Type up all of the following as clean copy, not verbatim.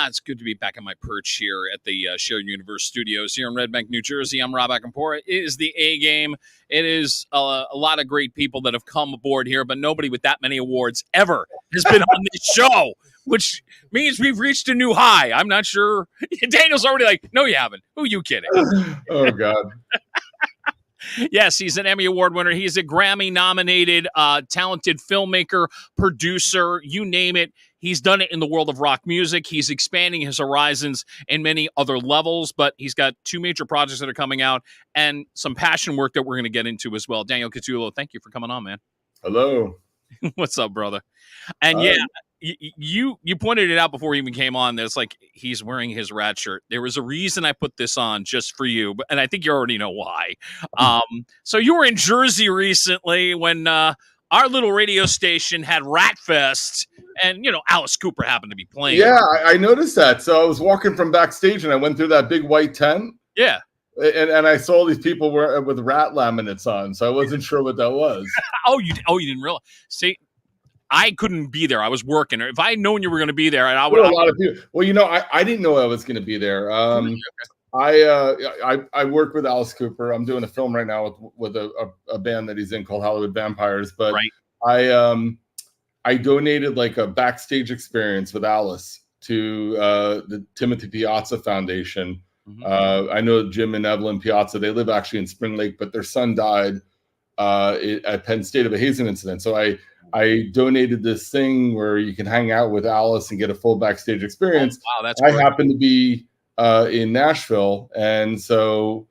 It's good to be back on my perch here at the Shared Universe Studios here in Red Bank, New Jersey. I'm Rob Akampora. It is the A Game. It is a lot of great people that have come aboard here, but nobody with that many awards ever has been on this show, which means we've reached a new high. I'm not sure. Daniel's already like, no, you haven't. Who are you kidding? Oh, God. Yes, he's an Emmy Award winner. He's a Grammy-nominated, talented filmmaker, producer, you name it. He's done it in the world of rock music. He's expanding his horizons in many other levels, but he's got 2 major projects that are coming out and some passion work that we're going to get into as well. Daniel Catullo, thank you for coming on, man. Hello. What's up, brother? And you pointed it out before we even came on. That it's like he's wearing his Rat shirt. There was a reason I put this on just for you, and I think you already know why. So you were in Jersey recently when our little radio station had Rat Fest, and Alice Cooper happened to be playing. Yeah, I noticed that. So I was walking from backstage, and I went through that big white tent. Yeah. And I saw these people with rat laminates on, so I wasn't sure what that was. You didn't realize? See, I couldn't be there. I was working. If I had known you were going to be there, I would. A lot of people. Well, I didn't know I was going to be there. I work with Alice Cooper. I'm doing a film right now with a band that he's in called Hollywood Vampires. But right. I donated like a backstage experience with Alice to the Timothy Piazza Foundation. Mm-hmm. I know Jim and Evelyn Piazza. They live actually in Spring Lake, but their son died at Penn State of a hazing incident. So I donated this thing where you can hang out with Alice and get a full backstage experience. Oh, wow, that's great. I happened to be in Nashville, and so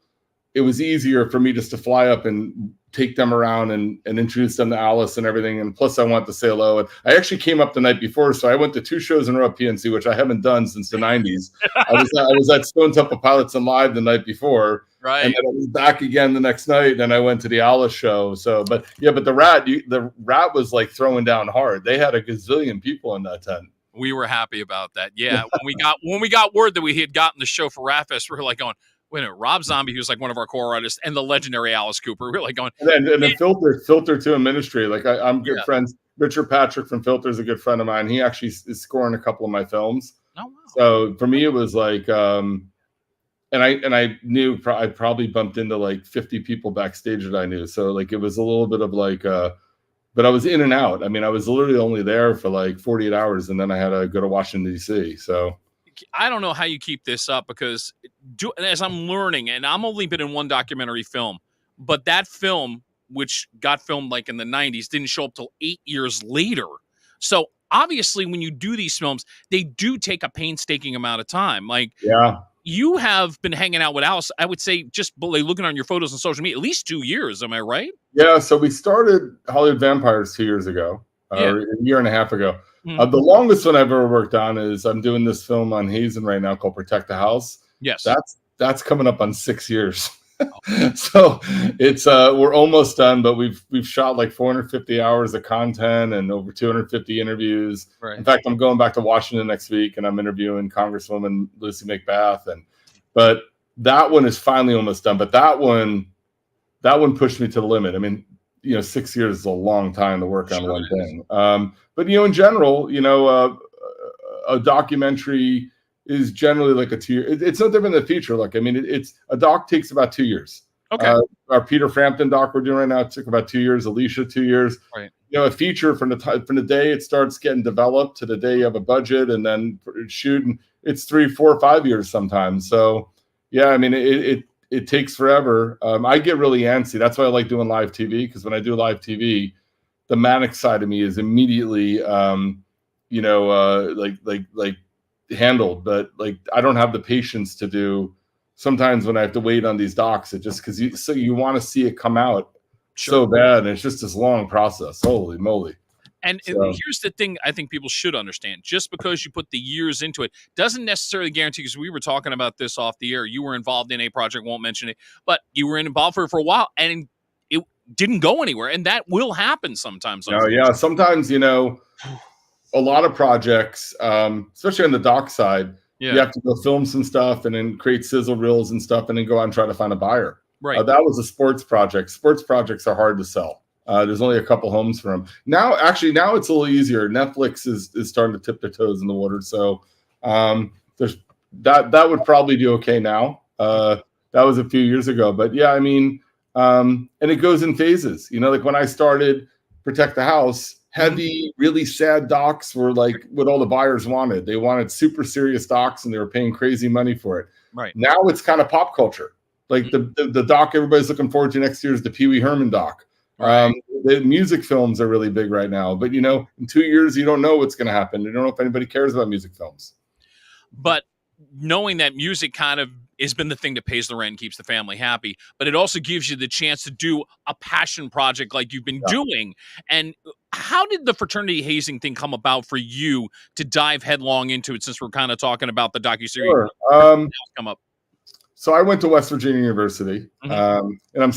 it was easier for me just to fly up and take them around and introduce them to Alice and everything. And plus, I wanted to say hello. And I actually came up the night before, so I went to 2 shows in a row at PNC, which I haven't done since the 90s. I was at Stone Temple Pilots and Live the night before. Right. And then I was back again the next night, and I went to the Alice show. So, but the Rat was like throwing down hard. They had a gazillion people in that tent. We were happy about that. Yeah. when we got word that we had gotten the show for Rat Fest, we were like going, wait a minute, Rob Zombie, who's like one of our core artists, and the legendary Alice Cooper. We're like going, and then Filter to a Ministry. Like I'm good friends. Richard Patrick from Filter is a good friend of mine. He actually is scoring a couple of my films. Oh, wow. So for me, it was like, and I knew I probably bumped into like 50 people backstage that I knew. So like it was a little bit of like, but I was in and out. I mean, I was literally only there for like 48 hours, and then I had to go to Washington, D.C. So I don't know how you keep this up because as I'm learning, and I'm only been in one documentary film, but that film, which got filmed like in the 90s, didn't show up till 8 years later. So obviously when you do these films, they do take a painstaking amount of time. Like, yeah, you have been hanging out with Alice, I would say, just looking on your photos on social media, at least 2 years. Am I right? Yeah. So we started Hollywood Vampires 2 years ago, or a year and a half ago. Mm-hmm. The longest one I've ever worked on is I'm doing this film on Hazen right now called Protect the House. Yes. That's coming up on 6 years. So it's we're almost done, but we've shot like 450 hours of content and over 250 interviews. Right. In fact, I'm going back to Washington next week, and I'm interviewing Congresswoman Lucy McBath. But that one is finally almost done. But that one pushed me to the limit. I mean, 6 years is a long time to work on one thing. But in general, a documentary is generally like a 2 year. It's no different than a feature. Look, I mean, it's a doc takes about 2 years. Okay. Our Peter Frampton doc we're doing right now took about 2 years. Alicia, 2 years. Right. A feature from the day it starts getting developed to the day you have a budget and then shooting, it's 3, 4, 5 years sometimes. So yeah, I mean, it takes forever. I get really antsy. That's why I like doing live TV, because when I do live TV, the manic side of me is immediately, like handled. But like, I don't have the patience to do. Sometimes when I have to wait on these docs, it just because you want to see it come out so bad, and it's just this long process. Holy moly! And here's the thing I think people should understand. Just because you put the years into it doesn't necessarily guarantee, because we were talking about this off the air. You were involved in a project, won't mention it, but you were involved for a while, and it didn't go anywhere. And that will happen sometimes. Oh, yeah. Sometimes, a lot of projects, especially on the doc side, you have to go film some stuff and then create sizzle reels and stuff and then go out and try to find a buyer. Right. That was a sports project. Sports projects are hard to sell. There's only a couple homes for them. Now it's a little easier. Netflix is starting to tip their toes in the water. So, there's that would probably do okay now. That was a few years ago, but yeah, I mean, and it goes in phases. You know, like when I started Protect the House, heavy, really sad docs were like what all the buyers wanted. They wanted super serious docs, and they were paying crazy money for it. Right now, it's kind of pop culture. Like the doc everybody's looking forward to next year is the Pee Wee Herman doc. Right. The music films are really big right now, but you know, in 2 years, you don't know what's going to happen. You don't know if anybody cares about music films. But knowing that music kind of has been the thing that pays the rent and keeps the family happy, but it also gives you the chance to do a passion project like you've been doing. And how did the fraternity hazing thing come about for you to dive headlong into it, since we're kind of talking about the docuseries? Sure. Come up. So I went to West Virginia University, and I'm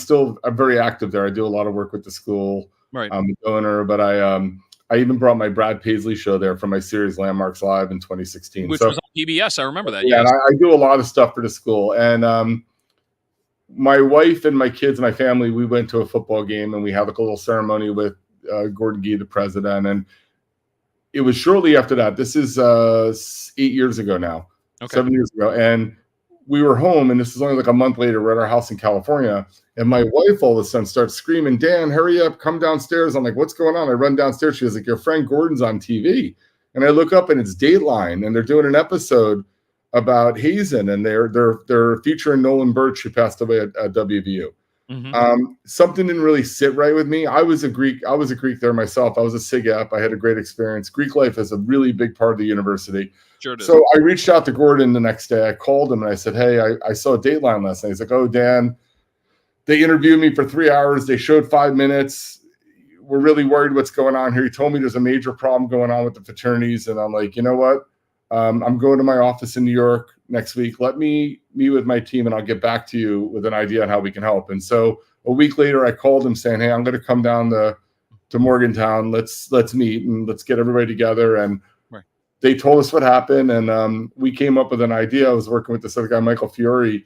very active there. I do a lot of work with the school. Right. I'm a donor, but I even brought my Brad Paisley show there for my series Landmarks Live in 2016. Which was on PBS. I remember that. Yeah, yes. And I do a lot of stuff for the school. And my wife and my kids and my family, we went to a football game, and we had like a little ceremony with Gordon Gee, the president. And it was shortly after that. This is 8 years ago now, 7 years ago. And we were home, and this is only like a month later. We're at our house in California, and my wife all of a sudden starts screaming, "Dan, hurry up, come downstairs." I'm like, "What's going on?" I run downstairs. She was like, "Your friend Gordon's on TV." And I look up, and it's Dateline, and they're doing an episode about hazing, and they're featuring Nolan Birch, who passed away at WVU. Something didn't really sit right with me. I was a Greek there myself. I was a SIG Ep. I had a great experience. Greek life is a really big part of the university. Sure it is. So I reached out to Gordon the next day. I called him and I said, "Hey, I saw Dateline last night." He's like, "Oh, Dan, they interviewed me for 3 hours. They showed 5 minutes. We're really worried what's going on here." He told me there's a major problem going on with the fraternities. And I'm like, you know what? I'm going to my office in New York next week. Let me meet with my team, and I'll get back to you with an idea on how we can help. And so a week later, I called him saying, "Hey, I'm going to come down to Morgantown. Let's meet and let's get everybody together." And they told us what happened, and we came up with an idea. I was working with this other guy, Michael Fiore,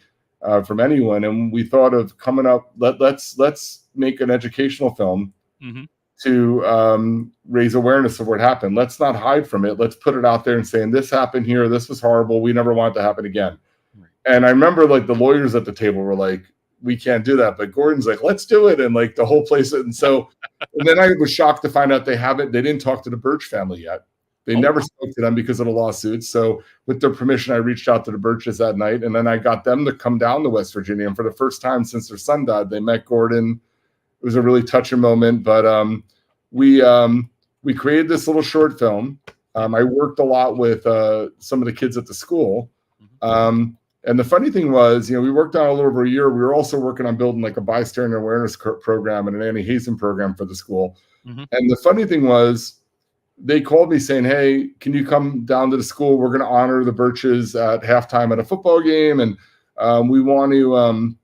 from Anyone, and we thought of coming up. Let's make an educational film to raise awareness of what happened. Let's not hide from it. Let's put it out there and saying, "This happened here. This was horrible. We never want it to happen again." And I remember like the lawyers at the table were like, "We can't do that," but Gordon's like, "Let's do it," and like the whole place. And so, and then I was shocked to find out they didn't talk to the Birch family yet. They never spoke to them because of the lawsuits. So with their permission, I reached out to the Birches that night, and then I got them to come down to West Virginia. And for the first time since their son died, they met Gordon. It was a really touching moment. But we created this little short film. I worked a lot with some of the kids at the school. And the funny thing was, we worked on it a little over a year. We were also working on building like a bystander awareness program and an anti-hazing program for the school. And the funny thing was, they called me saying, "Hey, can you come down to the school? We're going to honor the Birches at halftime at a football game. And we want to,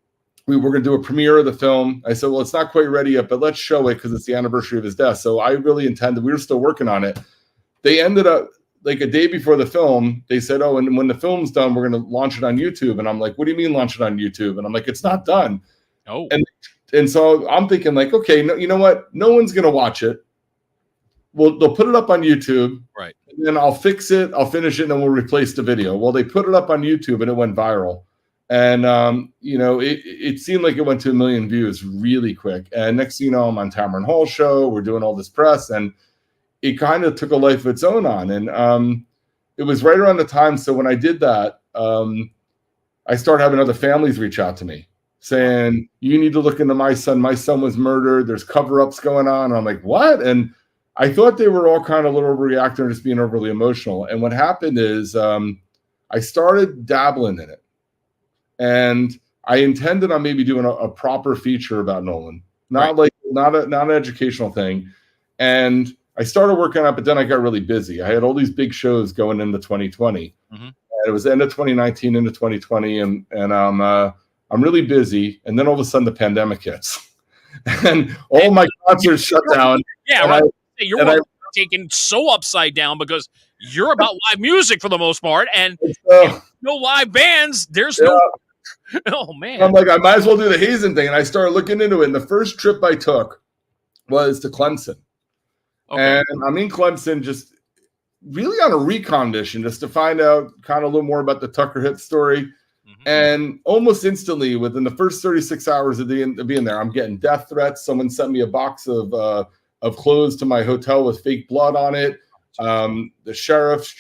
we're going to do a premiere of the film." I said, "Well, it's not quite ready yet, but let's show it because it's the anniversary of his death." So I really intended, we were still working on it. They ended up like a day before the film, they said, "Oh, and when the film's done, we're going to launch it on YouTube." And I'm like, "What do you mean launch it on YouTube?" And I'm like, "It's not done." Oh. And so I'm thinking like, okay, no, you know what? No one's going to watch it. Well, they'll put it up on YouTube, right? And then I'll fix it, I'll finish it, and then we'll replace the video. Well, they put it up on YouTube, and it went viral. And it seemed like it went to 1 million views really quick. And next thing you know, I'm on Tamron Hall's show. We're doing all this press, and it kind of took a life of its own on. And it was right around the time. So when I did that, I started having other families reach out to me saying, "You need to look into my son. My son was murdered. There's cover-ups going on." And I'm like, "What?" And I thought they were all kind of a little overreacting or just being overly emotional. And what happened is I started dabbling in it. And I intended on maybe doing a proper feature about Nolan, not an educational thing. And I started working on it, but then I got really busy. I had all these big shows going into 2020. And it was the end of 2019 into 2020, and I'm really busy. And then all of a sudden the pandemic hits. And all my concerts shut down. Yeah, right. You're taken so upside down because you're about live music for the most part, and no live bands. There's no. Oh man! I'm like, I might as well do the hazing thing, and I started looking into it. And the first trip I took was to Clemson, and I'm in Clemson. Just really on a recon mission just to find out kind of a little more about the Tucker hit story. Mm-hmm. And almost instantly, within the first 36 hours of being there, I'm getting death threats. Someone sent me a box of clothes to my hotel with fake blood on it. The sheriff,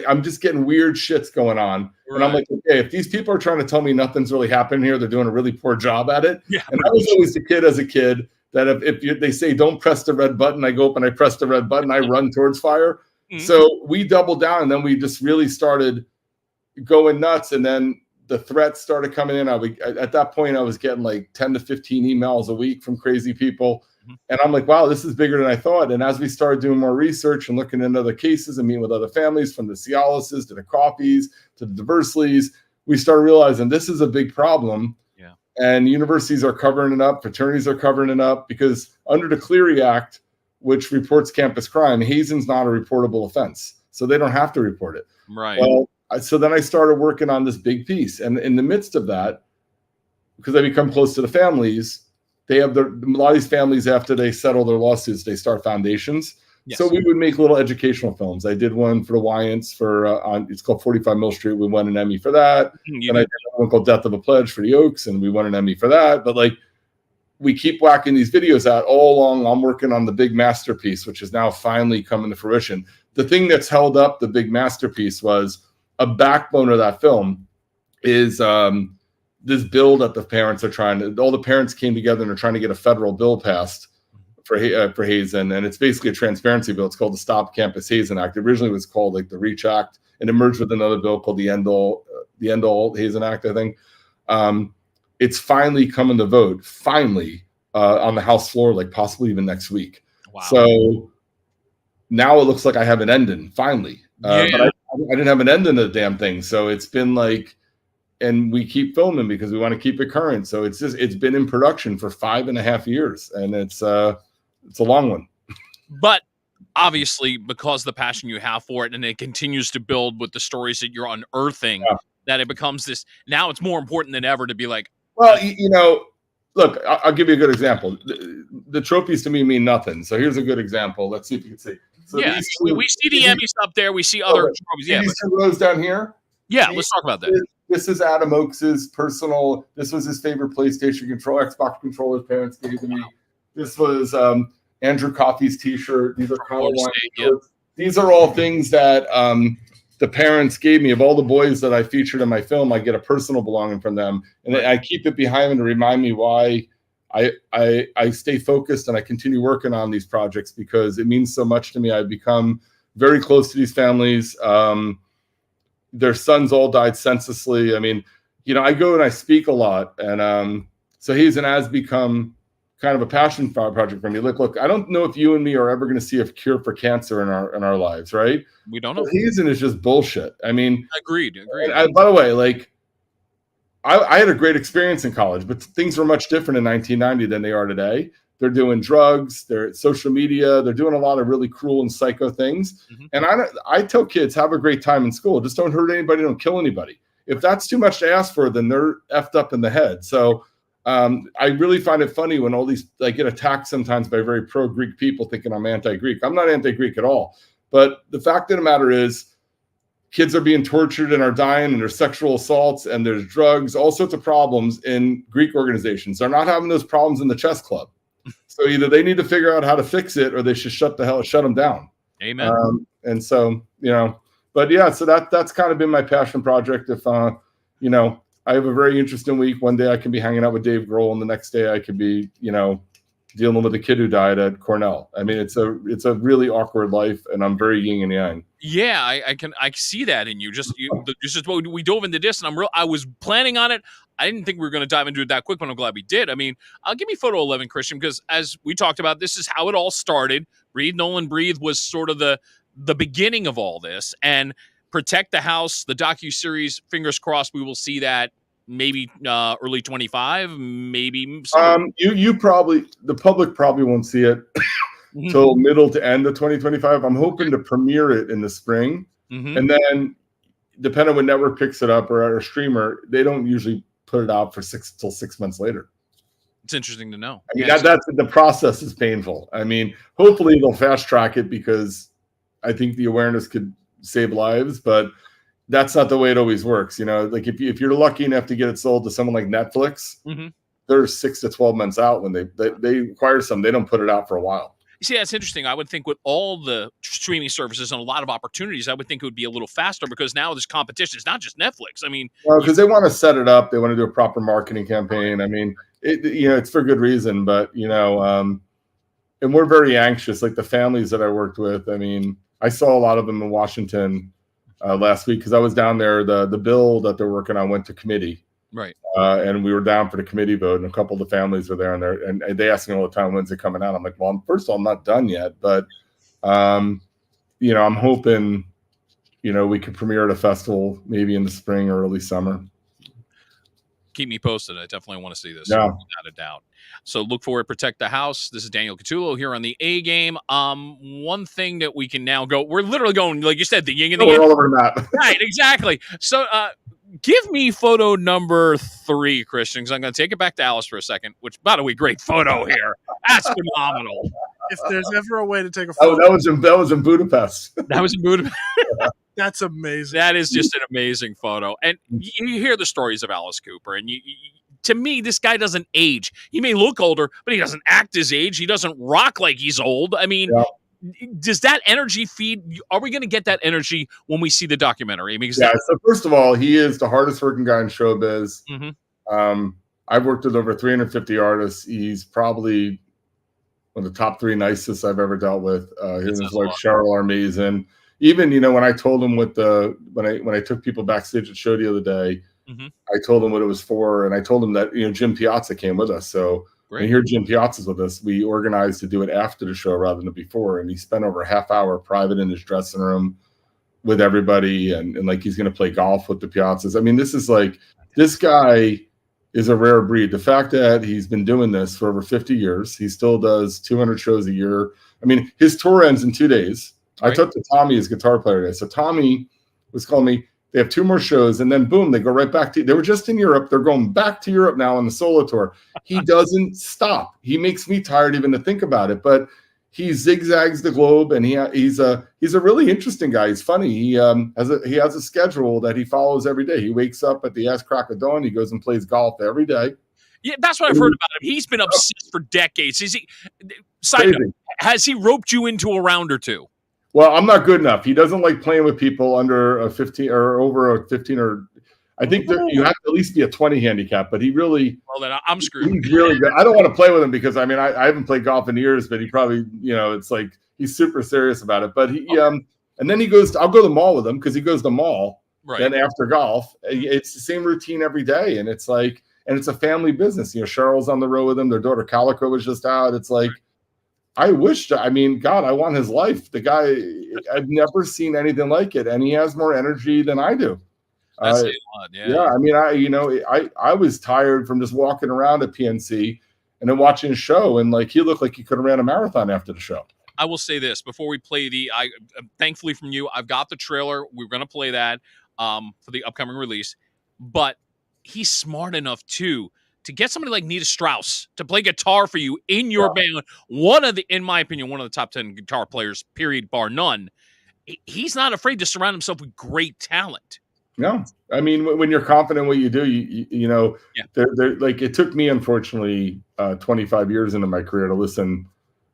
I'm just getting weird shits going on. Right. And I'm like, okay, if these people are trying to tell me nothing's really happening here, they're doing a really poor job at it. Yeah. And I was always the kid as a kid that if they say don't press the red button, I go up and I press the red button, I run towards fire. Mm-hmm. So we doubled down, and then we just really started going nuts. And then the threats started coming in. At that point, I was getting like 10 to 15 emails a week from crazy people. Mm-hmm. And I'm like, wow, this is bigger than I thought. And as we started doing more research and looking into other cases and meeting with other families, from the Cialises to the Coffees to the Diversleys, we started realizing this is a big problem. Yeah. And universities are covering it up. Fraternities are covering it up, because under the Clery Act, which reports campus crime, hazing's not a reportable offense. So they don't have to report it. Right. Well, so then I started working on this big piece. And in the midst of that, because I become close to the families, they have a lot of these families, after they settle their lawsuits, they start foundations. Yes. So we would make little educational films. I did one for the Wyants it's called 45 Mill Street. We won an Emmy for that. And I did one called Death of a Pledge for the Oaks, and we won an Emmy for that. But like, we keep whacking these videos out all along. I'm working on the big masterpiece, which is now finally coming to fruition. The thing that's held up the big masterpiece was a backbone of that film is this bill that the parents are all the parents came together and are trying to get a federal bill passed for hazing. And it's basically a transparency bill. It's called the Stop Campus Hazing Act. It originally was called like the Reach Act, and it merged with another bill called the End All Hazing Act, I think. It's finally coming to vote, on the House floor, like possibly even next week. Wow. So now it looks like I have an ending, finally. But I didn't have an ending to the damn thing. So it's been like, and we keep filming because we want to keep it current. So it's been in production for 5.5 years, and it's a long one. But obviously, because the passion you have for it, and it continues to build with the stories that you're unearthing, that it becomes this, now it's more important than ever to be like, well, look, I'll give you a good example. The trophies to me mean nothing. So here's a good example. Let's see if you can see. So we see the Emmys up there. We see other trophies. Yeah, these two rows down here. Yeah, let's talk about that. This is Adam Oakes's personal. This was his favorite PlayStation Xbox controller his parents gave to me. This was Andrew Coffey's T-shirt. These are Kyle Wine shirts. These are all things that the parents gave me. Of all the boys that I featured in my film, I get a personal belonging from them, and I keep it behind me to remind me why I stay focused and I continue working on these projects, because it means so much to me. I've become very close to these families. Their sons all died senselessly. I mean, I go and I speak a lot, and so hazing has become kind of a passion project for me. Look, I don't know if you and me are ever going to see a cure for cancer in our lives, right? We don't know. Hazing is just bullshit. I mean, agreed. By the way, like, I had a great experience in college, but things were much different in 1990 than they are today. They're doing drugs, they're social media, they're doing a lot of really cruel and psycho things. Mm-hmm. And I tell kids, have a great time in school. Just don't hurt anybody, don't kill anybody. If that's too much to ask for, then they're effed up in the head. So I really find it funny when I get attacked sometimes by very pro-Greek people thinking I'm anti-Greek. I'm not anti-Greek at all. But the fact of the matter is, kids are being tortured and are dying, and there's sexual assaults and there's drugs, all sorts of problems in Greek organizations. They're not having those problems in the chess club. So either they need to figure out how to fix it, or they should shut them down. Amen. And so, but yeah, so that's kind of been my passion project. If, I have a very interesting week. One day I can be hanging out with Dave Grohl, and the next day I could be, dealing with a kid who died at Cornell. I mean, it's a really awkward life, and I'm very yin and yang. Yeah, I see that in you. We dove into this, and I was planning on it. I didn't think we were going to dive into it that quick, but I'm glad we did. I mean, give me photo 11, Christian, because as we talked about, this is how it all started. Breathe, Nolan, Breathe was sort of the beginning of all this, and Protect the House, the docuseries. Fingers crossed, we will see that maybe early 25, maybe. The public probably won't see it till middle to end of 2025. I'm hoping to premiere it in the spring, and then depending on when network picks it up or a streamer, they don't usually put it out for 6 months later. It's interesting to know. I mean, that's the process is painful. I mean, hopefully they'll fast track it, because I think the awareness could save lives, but that's not the way it always works. You know, like if you're lucky enough to get it sold to someone like Netflix, they're 6 to 12 months out when they acquire some. They don't put it out for a while. You see, that's interesting. I would think with all the streaming services and a lot of opportunities, I would think it would be a little faster because now there's competition. It's not just Netflix. I mean, well, because they want to set it up. They want to do a proper marketing campaign. I mean, it's for good reason, but and we're very anxious. Like the families that I worked with, I mean, I saw a lot of them in Washington last week because I was down there. The bill that they're working on went to committee. Right. And we were down for the committee vote, and a couple of the families were there, and they asked me all the time, when's it coming out? I'm like, well, first of all, I'm not done yet, but I'm hoping, we could premiere at a festival maybe in the spring or early summer. Keep me posted. I definitely want to see this. Yeah. Without a doubt. So look for it. Protect the House. This is Daniel Catullo here on the A Game. One thing that we can now go, we're literally going, like you said, the yin and the yang. We're all over that. Right, exactly. So give me photo number 3, Christian, because I'm going to take it back to Alice for a second, which, by the way, great photo here. That's phenomenal. If there's ever a way to take a photo. That was in Budapest. That was in Budapest. That's amazing. That is just an amazing photo. And you hear the stories of Alice Cooper, and to me, this guy doesn't age. He may look older, but he doesn't act his age. He doesn't rock like he's old. I mean, does that energy feed? Are we going to get that energy when we see the documentary? So first of all, he is the hardest working guy in showbiz. I've worked with over 350 artists. He's probably one of the top 3 nicest I've ever dealt with. He and his wife Cheryl are amazing. Even when I told him when I took people backstage at the show the other day, I told him what it was for, and I told him that Jim Piazza came with us. So when here Jim Piazza's with us, we organized to do it after the show rather than before, and he spent over a half hour private in his dressing room with everybody, and like he's going to play golf with the Piazzas. I mean, this guy is a rare breed. The fact that he's been doing this for over 50 years, he still does 200 shows a year. I mean, his tour ends in 2 days. I talked to Tommy, his guitar player, today. So Tommy was calling me. They have 2 more shows, and then boom, they go right back to. They were just in Europe. Really? They're going back to Europe now on the solo tour. He doesn't stop. He makes me tired even to think about it. But he zigzags the globe, and he's a really interesting guy. He's funny. He has a schedule that he follows every day. He wakes up at the ass crack of dawn. He goes and plays golf every day. Yeah, that's what I've heard about him. He's been obsessed for decades. Side note, has he roped you into a round or 2? Well, I'm not good enough. He doesn't like playing with people under a 15 or over a 15, or I think you have to at least be a 20 handicap, but he really. Well, then I'm screwed. He's really good. I don't want to play with him because I haven't played golf in years, but he probably, it's like he's super serious about it. But and then he goes, I'll go to the mall with him because he goes to the mall. Right. Then after golf, it's the same routine every day. And it's like, and it's a family business. Cheryl's on the road with him. Their daughter Calico was just out. It's like, I want his life. The guy, I've never seen anything like it, and he has more energy than I do. That's a lot, yeah. I mean, I was tired from just walking around at PNC and then watching a show, and like he looked like he could have ran a marathon after the show. I will say this before we play thankfully from you, I've got the trailer. We're going to play that for the upcoming release, but he's smart enough too to get somebody like Nita Strauss to play guitar for you in your band. In my opinion, one of the top 10 guitar players, period, bar none. He's not afraid to surround himself with great talent. No, I mean, when you're confident in what you do, they're like, it took me, unfortunately, 25 years into my career to listen.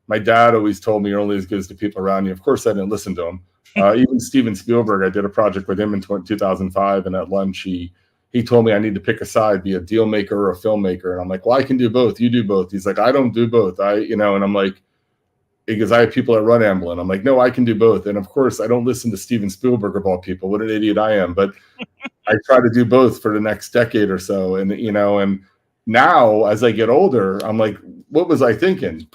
My dad always told me you're only as good as the people around you. Of course, I didn't listen to him. Even Steven Spielberg, I did a project with him in 2005, and at lunch, he told me I need to pick a side, be a deal maker or a filmmaker. And I'm like, well, I can do both. You do both. He's like, I don't do both. And I'm like, because I have people that run Amblin. I'm like, no, I can do both. And of course, I don't listen to Steven Spielberg of all people. What an idiot I am. But I try to do both for the next decade or so. And, and now as I get older, I'm like, what was I thinking?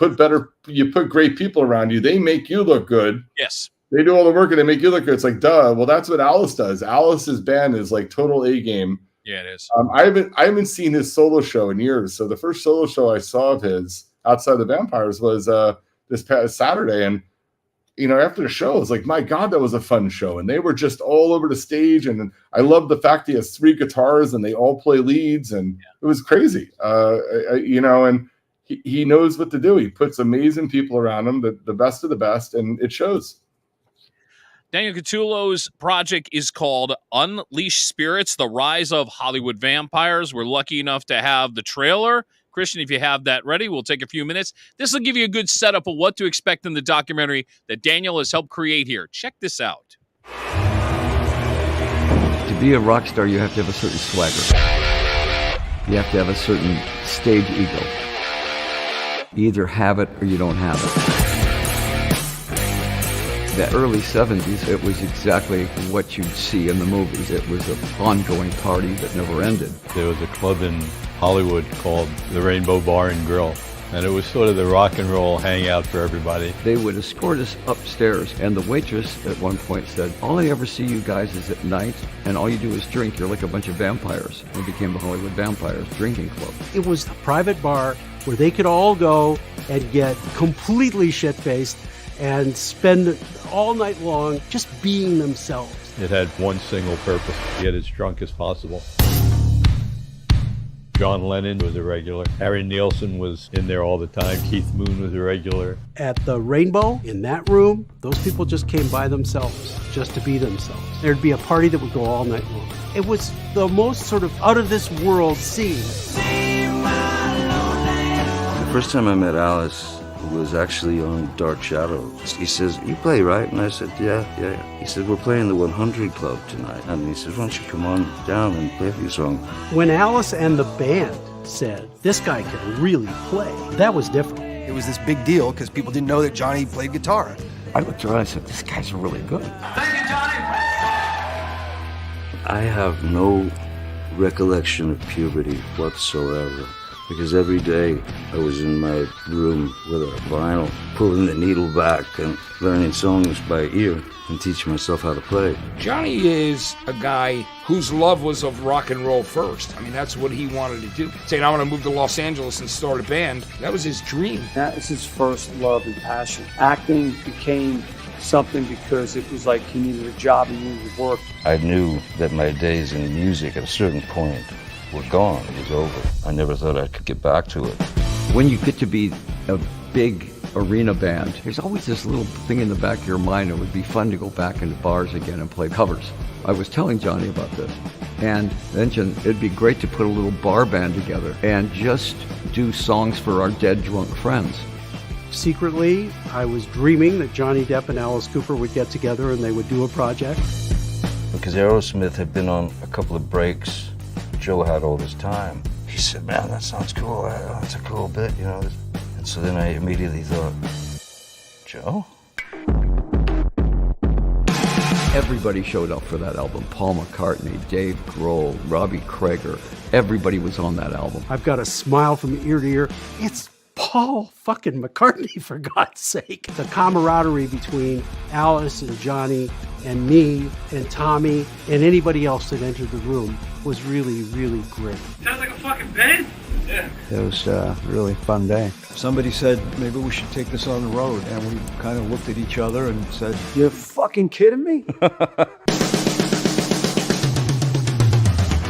You put great people around you. They make you look good. Yes. They do all the work and they make you look good. It's like, duh. Well, that's what Alice does. Alice's band is like total A game. Yeah, it is. I haven't seen his solo show in years. So the first solo show I saw of his outside the Vampires was this past Saturday. And, after the show, I was like, my God, that was a fun show. And they were just all over the stage. And I love the fact he has 3 guitars and they all play leads. And it was crazy, and he knows what to do. He puts amazing people around him, the best of the best, and it shows. Daniel Catullo's project is called Unleash Spirits, The Rise of Hollywood Vampires. We're lucky enough to have the trailer. Christian, if you have that ready, we'll take a few minutes. This will give you a good setup of what to expect in the documentary that Daniel has helped create here. Check this out. To be a rock star, you have to have a certain swagger. You have to have a certain stage ego. You either have it or you don't have it. The early 70s, it was exactly what you'd see in the movies. It was an ongoing party that never ended. There was a club in Hollywood called the Rainbow Bar and Grill, and it was sort of the rock and roll hangout for everybody. They would escort us upstairs, and the waitress at one point said, all I ever see you guys is at night, and all you do is drink. You're like a bunch of vampires. We became the Hollywood Vampires Drinking Club. It was a private bar where they could all go and get completely shit-faced and spend all night long just being themselves. It had one single purpose, to get as drunk as possible. John Lennon was a regular. Harry Nilsson was in there all the time. Keith Moon was a regular. At the Rainbow, in that room, those people just came by themselves, just to be themselves. There'd be a party that would go all night long. It was the most sort of out-of-this-world scene. The first time I met Alice was actually on Dark Shadows. He says, you play, right? And I said, yeah. He said, we're playing the 100 Club tonight. And he said, why don't you come on down and play a few songs? When Alice and the band said, this guy can really play, that was different. It was this big deal because people didn't know that Johnny played guitar. I looked around and I said, this guy's really good. Thank you, Johnny! I have no recollection of puberty whatsoever. Because every day I was in my room with a vinyl, pulling the needle back and learning songs by ear and teaching myself how to play. Johnny is a guy whose love was of rock and roll first. I mean, that's what he wanted to do. Saying, I want to move to Los Angeles and start a band, that was his dream. That was his first love and passion. Acting became something because it was like he needed a job, he needed work. I knew that my days in music at a certain point were gone. It was over. I never thought I could get back to it. When you get to be a big arena band, there's always this little thing in the back of your mind. It would be fun to go back into bars again and play covers. I was telling Johnny about this and mentioned it'd be great to put a little bar band together and just do songs for our dead drunk friends. Secretly, I was dreaming that Johnny Depp and Alice Cooper would get together and they would do a project. Because Aerosmith had been on a couple of breaks Joe had all this time. He said, man, that sounds cool. That's a cool bit, you know. And so then I immediately thought, Joe? Everybody showed up for that album. Paul McCartney, Dave Grohl, Robbie Krieger. Everybody was on that album. I've got a smile from ear to ear. It's Paul fucking McCartney, for God's sake. The camaraderie between Alice and Johnny and me and Tommy and anybody else that entered the room was really, really great. Sounds like a fucking band. Yeah. It was a really fun day. Somebody said, maybe we should take this on the road. And we kind of looked at each other and said, you're fucking kidding me?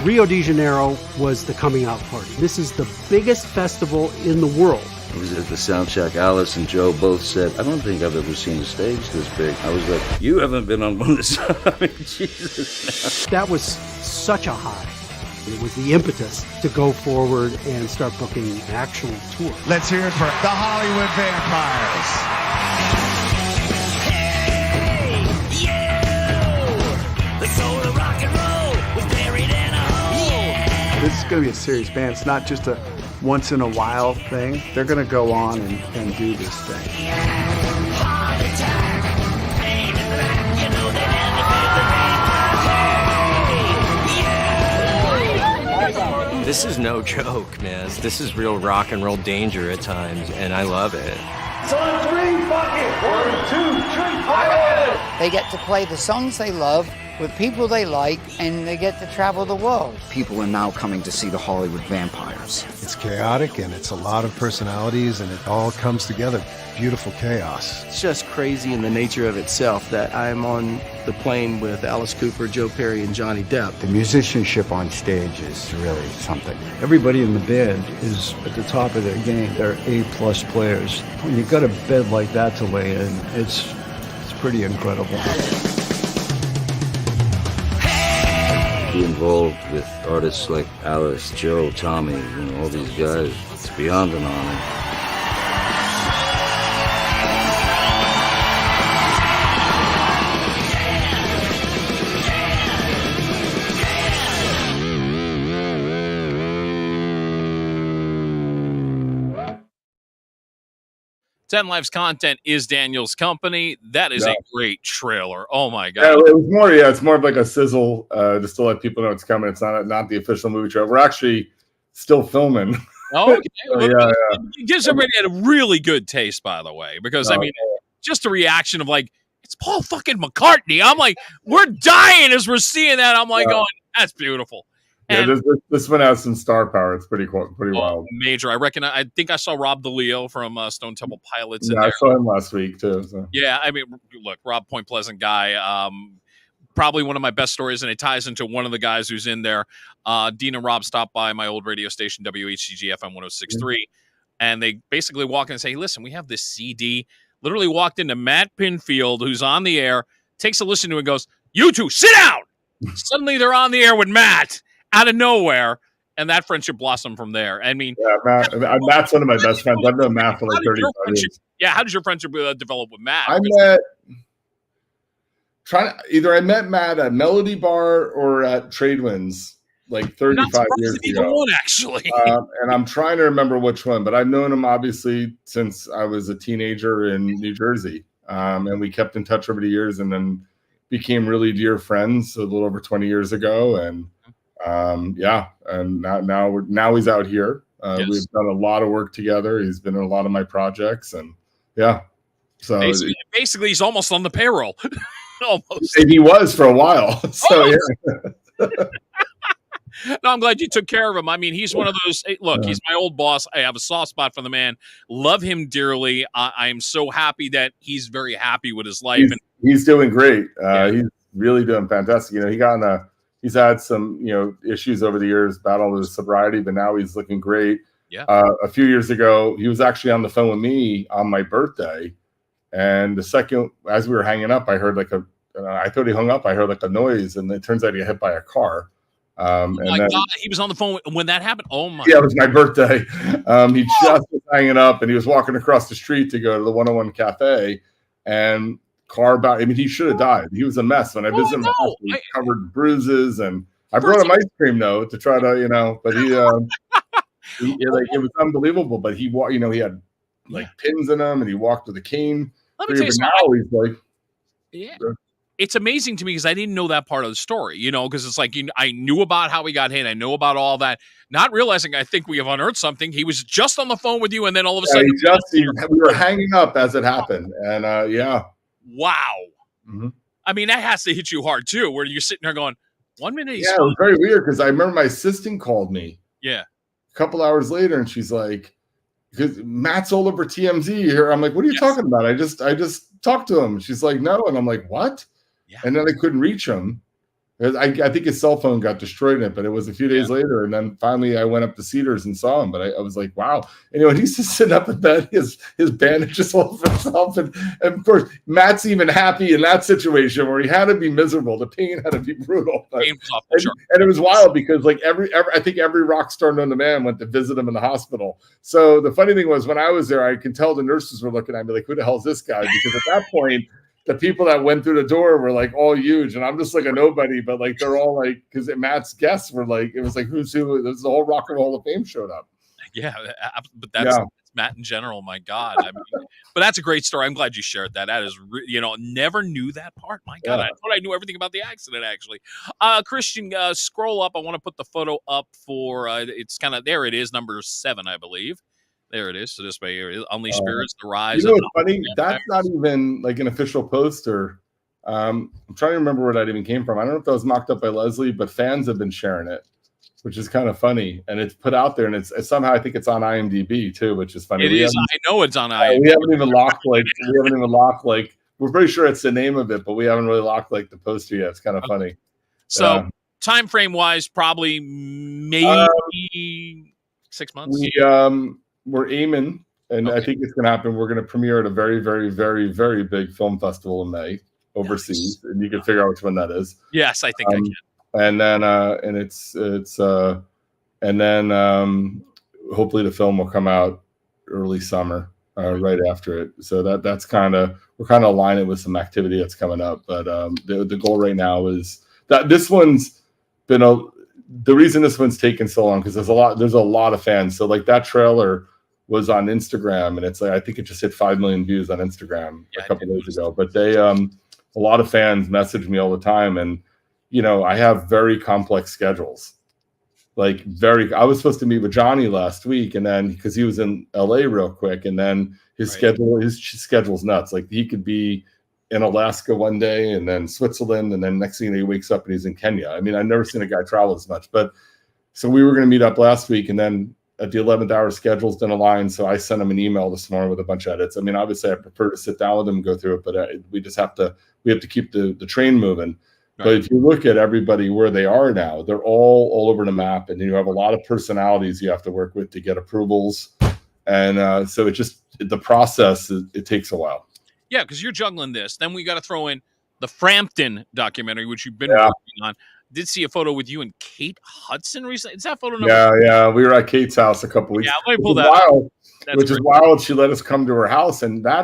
Rio de Janeiro was the coming out party. This is the biggest festival in the world. It was at the sound check. Alice and Joe both said, I don't think I've ever seen a stage this big. I was like, you haven't been on one of this. I mean, Jesus. That was such a high. It was the impetus to go forward and start booking an actual tour. Let's hear it for the Hollywood Vampires. Hey, you! The soul of rock and roll was buried in a hole. Yeah. This is going to be a serious band. It's not just a once in a while thing. They're going to go on and do this thing. Heart attack, pain in the back, you know they never This is no joke, man. This is real rock and roll danger at times, and I love it. So on three, bucket. 1, 2, 3, bucket. They get to play the songs they love with people they like, and they get to travel the world. People are now coming to see the Hollywood Vampires. It's chaotic, and it's a lot of personalities, and it all comes together. Beautiful chaos. It's just crazy in the nature of itself that I'm on the plane with Alice Cooper, Joe Perry, and Johnny Depp. The musicianship on stage is really something. Everybody in the band is at the top of their game. They're A-plus players. When you've got a bed like that to lay in, it's pretty incredible. be involved with artists like Alice, Joe, Tommy, all these guys. It's beyond an honor. Ten Lives content is Daniel's company. That is a great trailer. Oh my god! Yeah, it was more. Yeah, it's more of like a sizzle, just to let people know it's coming. It's not the official movie trailer. We're actually still filming. Oh, okay. So, It gives everybody a really good taste, by the way, because I mean, just the reaction of like, it's Paul fucking McCartney. I'm like, we're dying as we're seeing that. I'm like, going, that's beautiful. Yeah, this one has some star power. It's pretty cool, pretty wild. Major. I think I saw Rob DeLeo from Stone Temple Pilots. Yeah, I saw him last week too. So. Yeah, I mean, look, Rob, Point Pleasant guy. Probably one of my best stories, and it ties into one of the guys who's in there. Dean and Rob stopped by my old radio station, WHCG FM 106.3, and they basically walk in and say, hey, listen, we have this CD. Literally walked into Matt Pinfield, who's on the air, takes a listen to it and goes, you two, sit down! Suddenly they're on the air with Matt out of nowhere, and that friendship blossomed from there. I mean, Matt's one of my best friends. I've known Matt for like 35 years. Yeah, how did your friendship develop with Matt? I met Matt at Melody Bar or at Tradewinds like 35 years ago. One, actually. And I'm trying to remember which one, but I've known him obviously since I was a teenager in New Jersey. And we kept in touch over the years and then became really dear friends a little over 20 years ago. And and now he's out here. We've done a lot of work together. He's been in a lot of my projects, and so basically he's almost on the payroll. Almost. And he was for a while. So No, I'm glad you took care of him. I mean, he's one of those. Hey, look, he's my old boss. I have a soft spot for the man. Love him dearly. I am so happy that he's very happy with his life. He's doing great. He's really doing fantastic. He's had some, issues over the years, battled with sobriety, but now he's looking great. Yeah. A few years ago, he was actually on the phone with me on my birthday. And the second, as we were hanging up, I heard I thought he hung up. I heard like a noise, and it turns out he got hit by a car. God, he was on the phone when that happened. Oh my! Yeah, it was my birthday. He just was hanging up, and he was walking across the street to go to the 101 Cafe, and he should have died. He was a mess. When I visited him, he was covered in bruises, and I brought him ice cream though to try to, but it was unbelievable. But he had pins in him, and he walked with a cane. Let me tell you something. Now he's like, it's amazing to me because I didn't know that part of the story, because it's like I knew about how he got hit. I know about all that, not realizing I think we have unearthed something. He was just on the phone with you, and then all of a sudden, we were hanging up as it happened, and wow. Mm-hmm. I mean, that has to hit you hard too, where you're sitting there going, 1 minute. It was very weird because I remember my assistant called me. Yeah. A couple hours later, and she's like, because Matt's all over TMZ here. I'm like, what are you talking about? I just talked to him. She's like, no. And I'm like, what? Yeah. And then I couldn't reach him. I think his cell phone got destroyed in it, but it was a few days later. And then finally I went up to Cedars and saw him. But I was like, wow. Anyway, he's just sitting up in bed, his bandages all over himself. And of course, Matt's even happy in that situation where he had to be miserable. The pain had to be brutal. And it was wild because I think every rock star known to man went to visit him in the hospital. So the funny thing was when I was there, I could tell the nurses were looking at me like, who the hell is this guy? Because at that point, the people that went through the door were like all huge, and I'm just like a nobody. But like they're all like, because Matt's guests were like, it was like who's who. The whole Rock and Roll Hall of Fame showed up. Yeah, but that's Matt in general. My God, I mean, but that's a great story. I'm glad you shared that. That is, never knew that part. My God, I thought I knew everything about the accident. Actually, Christian, scroll up. I want to put the photo up for. It's kind of there. It is number 7, I believe. There it is. So this way, Unleash Spirits, The Rise. What's funny? That's not even like an official poster. I'm trying to remember where that even came from. I don't know if that was mocked up by Leslie, but fans have been sharing it, which is kind of funny. And it's put out there, and it's somehow I think it's on IMDb too, which is funny. It is. I know it's on IMDb. We haven't even locked we're pretty sure it's the name of it, but we haven't really locked the poster yet. It's kind of funny. So time frame wise, probably maybe 6 months. We're aiming, and I think it's going to happen. We're going to premiere at a very, very, very, very big film festival in May overseas, and you can figure out which one that is. Yes, I think I can. and then hopefully the film will come out early summer, right after it. So that's kind of, we're kind of aligning with some activity that's coming up. But the goal right now is that this one's been the reason this one's taken so long, because there's a lot of fans. So like that trailer was on Instagram, and it's like, I think it just hit 5 million views on Instagram a couple days ago. But they a lot of fans message me all the time, and I have very complex schedules. Like I was supposed to meet with Johnny last week, and then because he was in LA real quick, and then his schedule's nuts. Like he could be in Alaska one day and then Switzerland, and then next thing he wakes up and he's in Kenya. I mean, I've never seen a guy travel as much. But so we were going to meet up last week, and then at the 11th hour, schedules didn't align. So I sent him an email this morning with a bunch of edits. I mean, obviously I prefer to sit down with him and go through it, but we have to keep the train moving. Right. But if you look at everybody where they are now, they're all over the map, and you have a lot of personalities you have to work with to get approvals. And so the process, it takes a while. Yeah, because you're juggling this. Then we got to throw in the Frampton documentary, which you've been working on. Did see a photo with you and Kate Hudson recently. Is that photo number? Yeah. We were at Kate's house a couple weeks. Yeah, let me pull that up. Which is wild. She let us come to her house, and that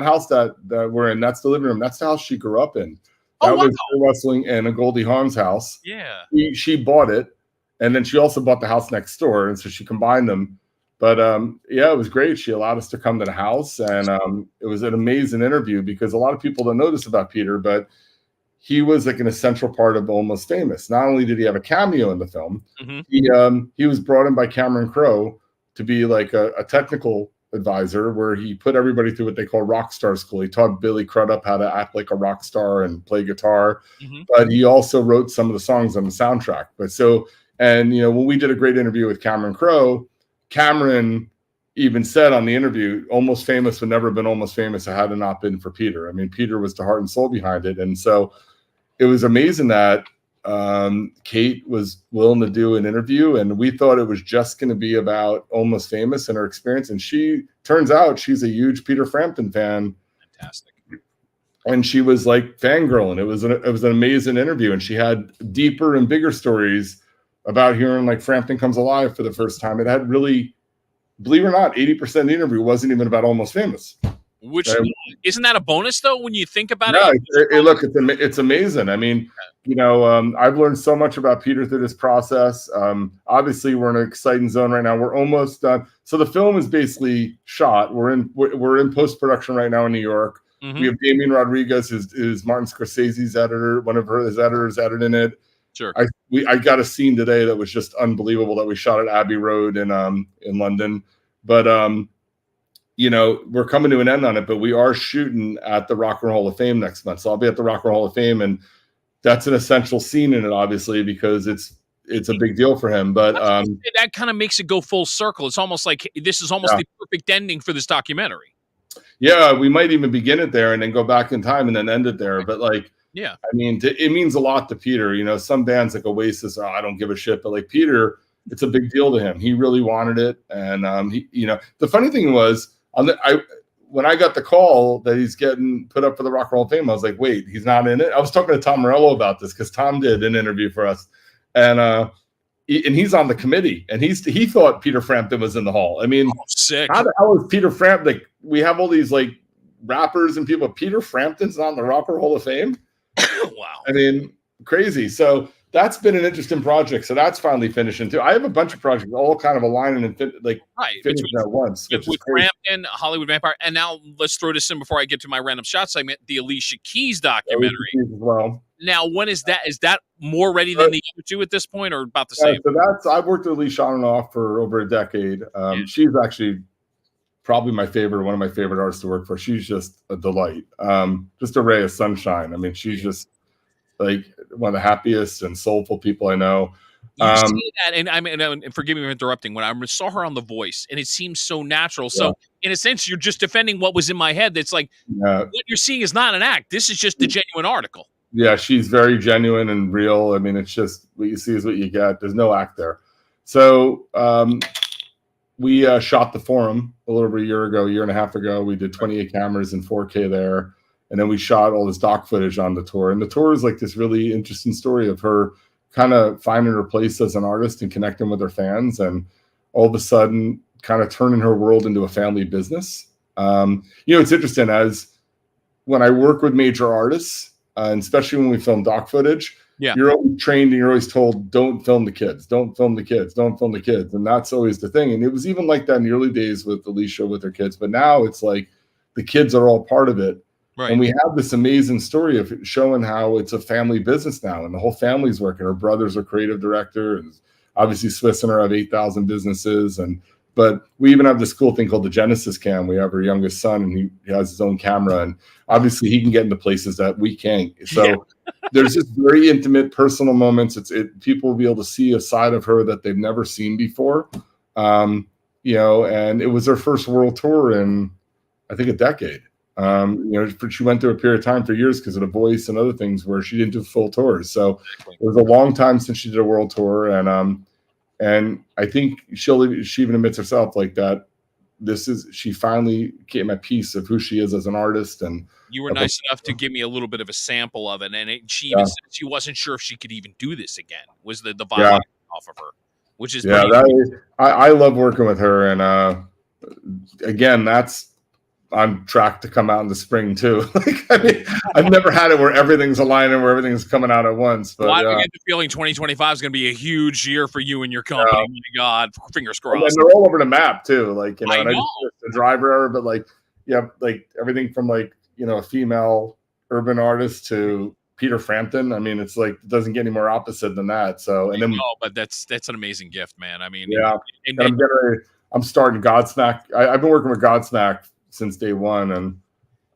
house that we're in, that's the living room. That's the house she grew up in. That was pro wrestling in a Goldie Hawn's house. Yeah. She bought it, and then she also bought the house next door, and so she combined them. But it was great. She allowed us to come to the house, and it was an amazing interview, because a lot of people don't know this about Peter, but he was like an essential part of Almost Famous. Not only did he have a cameo in the film, he was brought in by Cameron Crowe to be like a technical advisor, where he put everybody through what they call rock star school. He taught Billy Crudup how to act like a rock star and play guitar, but he also wrote some of the songs on the soundtrack. When we did a great interview with Cameron Crowe, Cameron even said on the interview, Almost Famous would never have been Almost Famous if it had not been for Peter. I mean, Peter was the heart and soul behind it. And so it was amazing that Kate was willing to do an interview, and we thought it was just going to be about Almost Famous and her experience. And turns out she's a huge Peter Frampton fan. Fantastic. And she was like fangirling. It was an amazing interview, and she had deeper and bigger stories about hearing like Frampton Comes Alive for the first time. It had really, believe it or not, 80% of the interview wasn't even about Almost Famous. Which isn't that a bonus though when you think about it? Look, it's amazing. I mean, I've learned so much about Peter through this process. Obviously, we're in an exciting zone right now. We're almost done. So the film is basically shot. We're in post production right now in New York. We have Damien Rodriguez, who's Martin Scorsese's editor. One of his editors edited it. Sure. I got a scene today that was just unbelievable that we shot at Abbey Road in London, but we're coming to an end on it, but we are shooting at the Rock and Roll Hall of Fame next month. So I'll be at the Rock and Roll Hall of Fame, and that's an essential scene in it, obviously, because it's a big deal for him. But that kind of makes it go full circle. It's almost like this is almost the perfect ending for this documentary. Yeah, we might even begin it there and then go back in time and then end it there. But I mean, it means a lot to Peter. Some bands like Oasis, I don't give a shit, but like Peter, it's a big deal to him. He really wanted it, and the funny thing was, when I got the call that he's getting put up for the Rock and Roll of Fame, I was like, wait, he's not in it? I was talking to Tom Morello about this, because Tom did an interview for us, and he's on the committee, and he thought Peter Frampton was in the hall. I mean, sick. How the hell is Peter Frampton? Like, we have all these like rappers and people. Peter Frampton's not in the Rock and Roll Hall of Fame. Wow. I mean, crazy. So that's been an interesting project. So that's finally finishing too. I have a bunch of projects all kind of aligning and finishing at once. With Frampton, Hollywood Vampire, and now let's throw this in before I get to my random shot segment, the Alicia Keys documentary. As well. Now, when is that? Is that more ready than the other two at this point, or about the same? So I've worked with Alicia on and off for over a decade. She's actually probably one of my favorite artists to work for. She's just a delight, just a ray of sunshine. I mean, she's just like one of the happiest and soulful people I know. You see that, and I mean, and forgive me for interrupting. When I saw her on The Voice, and it seems so natural. So, in a sense, you're just defending what was in my head. That's like what you're seeing is not an act. This is just a genuine article. Yeah, she's very genuine and real. I mean, it's just what you see is what you get. There's no act there. So we shot the Forum a little over a year and a half ago. We did 28 cameras in 4K there. And then we shot all this doc footage on the tour. And the tour is like this really interesting story of her kind of finding her place as an artist and connecting with her fans, and all of a sudden kind of turning her world into a family business. It's interesting, as when I work with major artists, and especially when we film doc footage, you're always trained and you're always told, don't film the kids, don't film the kids, don't film the kids. And that's always the thing. And it was even like that in the early days with Alicia, with her kids. But now it's like the kids are all part of it. Right. And we have this amazing story of showing how it's a family business now, and the whole family's working. Her brother's a creative director, and obviously Swiss and her have 8,000 businesses. But we even have this cool thing called the Genesis Cam. We have our youngest son, and he has his own camera, and obviously he can get into places that we can't. So there's just very intimate, personal moments. People will be able to see a side of her that they've never seen before. And it was her first world tour in, I think, a decade. She went through a period of time for years because of The Voice and other things where she didn't do full tours. So it was a long time since she did a world tour, and I think she even admits herself like that. She finally came at peace of who she is as an artist. And you were nice enough to give me a little bit of a sample of it, and she even said she wasn't sure if she could even do this again. Was the vibe off of her, which is I love working with her, and again, that's on track to come out in the spring too. I've never had it where everything's aligning, where everything's coming out at once. But I get the feeling 2025 is going to be a huge year for you and your company. Oh my God, fingers crossed. And they're all over the map too. I just the driver, but everything from a female urban artist to Peter Frampton. I mean, it's it doesn't get any more opposite than that. So, and then but that's an amazing gift, man. I mean, I'm starting Godsmack. I've been working with Godsmack since day one, and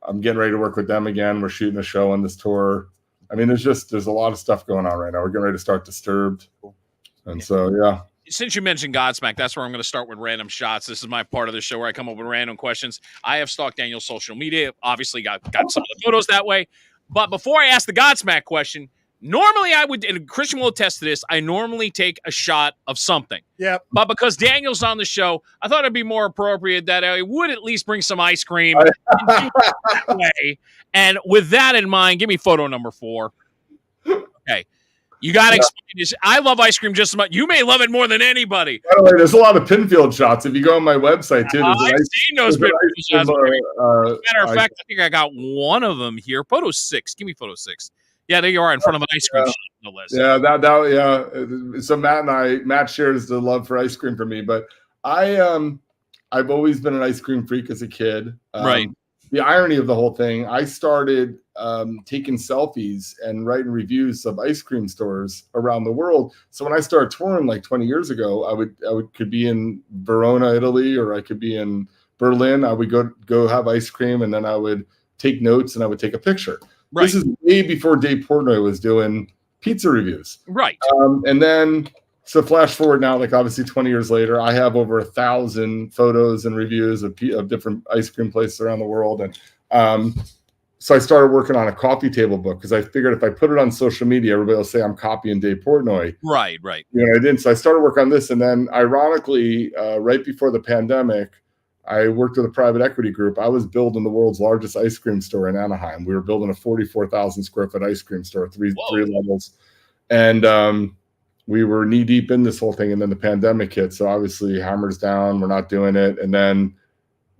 I'm getting ready to work with them again. We're shooting a show on this tour. I mean, there's a lot of stuff going on right now. We're getting ready to start Disturbed. And so, since you mentioned Godsmack, that's where I'm going to start with random shots. This is my part of the show where I come up with random questions. I have stalked Daniel's social media, obviously got some of the photos that way. But before I ask the Godsmack question, normally I would, and Christian will attest to this, I normally take a shot of something. Yep. But because Daniel's on the show, I thought it'd be more appropriate that I would at least bring some ice cream. And with that in mind, give me photo number 4. Okay. You got to explain this. I love ice cream just as much. You may love it more than anybody. By the way, there's a lot of Pinfield shots. If you go on my website, too, I've seen those Pinfield shots. Matter of fact, I think I got one of them here. Photo 6. Give me photo 6. Yeah, there you are in front of an ice cream shop, no less. Yeah, so Matt shares the love for ice cream for me, but I've always been an ice cream freak as a kid. Right. The irony of the whole thing, I started taking selfies and writing reviews of ice cream stores around the world. So when I started touring 20 years ago, I could be in Verona, Italy, or I could be in Berlin. I would go have ice cream, and then I would take notes and I would take a picture. Right. This is way before Dave Portnoy was doing pizza reviews. Right. And then, so flash forward now, obviously 20 years later, I have over 1,000 photos and reviews of different ice cream places around the world. And so I started working on a coffee table book because I figured if I put it on social media, everybody will say I'm copying Dave Portnoy. Right. I didn't. So I started working on this. And then ironically, right before the pandemic, I worked with a private equity group. I was building the world's largest ice cream store in Anaheim. We were building a 44,000 square foot ice cream store, three levels. And we were knee deep in this whole thing. And then the pandemic hit. So obviously hammers down, we're not doing it. And then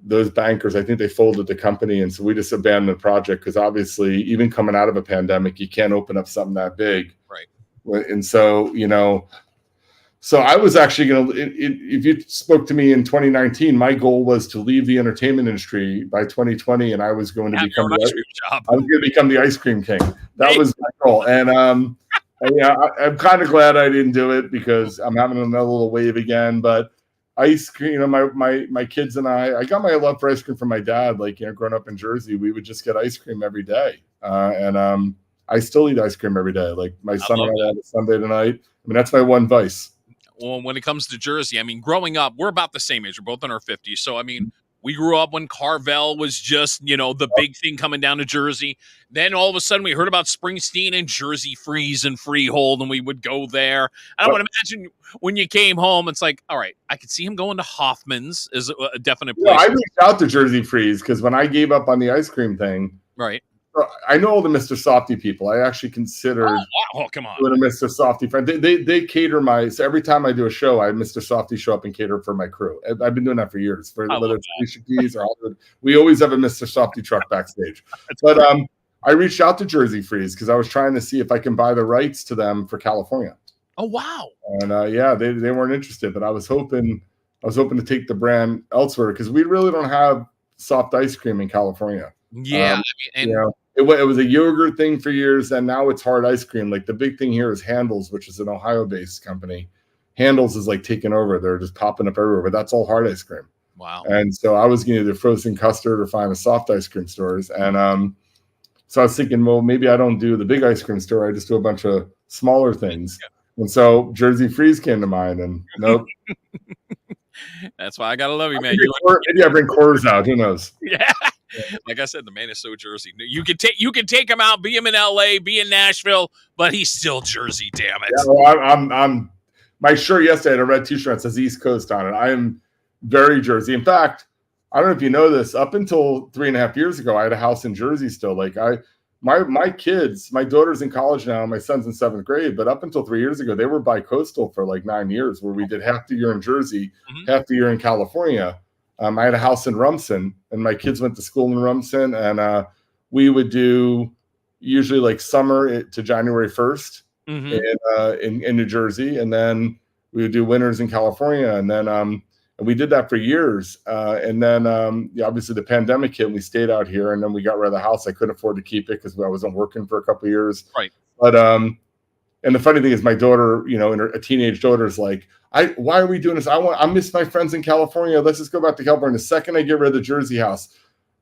those bankers, I think they folded the company. And so we just abandoned the project because obviously even coming out of a pandemic, you can't open up something that big. Right. And so, so I was actually going to, if you spoke to me in 2019, my goal was to leave the entertainment industry by 2020, and I was going to become the ice cream king. That was my goal. And I'm kind of glad I didn't do it because I'm having another little wave again. But ice cream, my kids and I got my love for ice cream from my dad. Growing up in Jersey, we would just get ice cream every day. And I still eat ice cream every day. My son and I had a Sunday tonight. I mean, that's my one vice. Well, when it comes to Jersey, I mean, growing up, we're about the same age. We're both in our 50s. So, I mean, we grew up when Carvel was just, the big thing coming down to Jersey. Then all of a sudden we heard about Springsteen and Jersey Freeze and Freehold, and we would go there. And I would imagine when you came home, it's like, all right, I could see him going to Hoffman's is a definite place. I reached out to Jersey Freeze because when I gave up on the ice cream thing, right, I know all the Mr. Softy people. I actually considered come on. doing a Mr. Softy friend. They cater so every time I do a show, I have Mr. Softy show up and cater for my crew. I've been doing that for years. Whether it's Alicia Keys or Hollywood, we always have a Mr. Softy truck backstage. But I reached out to Jersey Freeze because I was trying to see if I can buy the rights to them for California. Oh wow! And they weren't interested, but I was hoping to take the brand elsewhere because we really don't have soft ice cream in California. Yeah, it was a yogurt thing for years, and now it's hard ice cream. Like the big thing here is Handles, which is an Ohio-based company. Handles is like taking over; they're just popping up everywhere. But that's all hard ice cream. Wow! And so I was getting either frozen custard or find a soft ice cream stores. And so I was thinking, well, maybe I don't do the big ice cream store; I just do a bunch of smaller things. Yeah. And so Jersey Freeze came to mind, and nope. That's why I gotta love you, man. Maybe I bring quarters out. Who knows? Yeah. Like I said, the man is so Jersey. You can take him out, be him in LA, be in Nashville, but he's still Jersey. Damn it. Yeah, well, I'm my shirt yesterday had a red T-shirt that says East Coast on it. I am very Jersey. In fact, I don't know if you know this. Up until 3.5 years ago, I had a house in Jersey still. Like my kids, my daughter's in college now, my son's in 7th grade, but up until 3 years ago, they were bi-coastal for like 9 years, where we did half the year in Jersey, half the year in California. I had a house in Rumson, and my kids went to school in Rumson, and we would do usually like summer to January 1st in New Jersey, and then we would do winters in California, and then and we did that for years, and then obviously the pandemic hit, and we stayed out here, and then we got rid of the house. I couldn't afford to keep it because I wasn't working for a couple of years, right? But and the funny thing is, my daughter, and a teenage daughter is like, why are we doing this? I miss my friends in California. Let's just go back to California. The second I get rid of the Jersey house,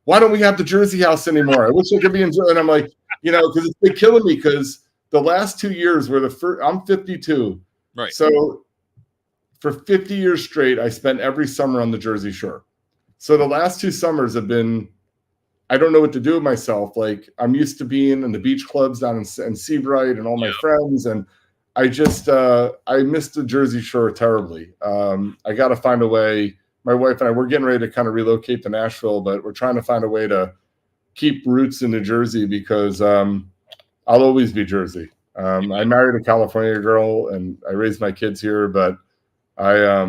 why don't we have the Jersey house anymore? I wish I could be in Jersey. And I'm like, because it's been killing me because the last 2 years were the first. I'm 52. Right. So for 50 years straight, I spent every summer on the Jersey Shore. So the last 2 summers have been, I don't know what to do with myself. Like I'm used to being in the beach clubs down in Seabright and all my friends. And I just, I missed the Jersey Shore terribly. I got to find a way. My wife and I, we're getting ready to kind of relocate to Nashville, but we're trying to find a way to keep roots in New Jersey because I'll always be Jersey. I married a California girl and I raised my kids here, but I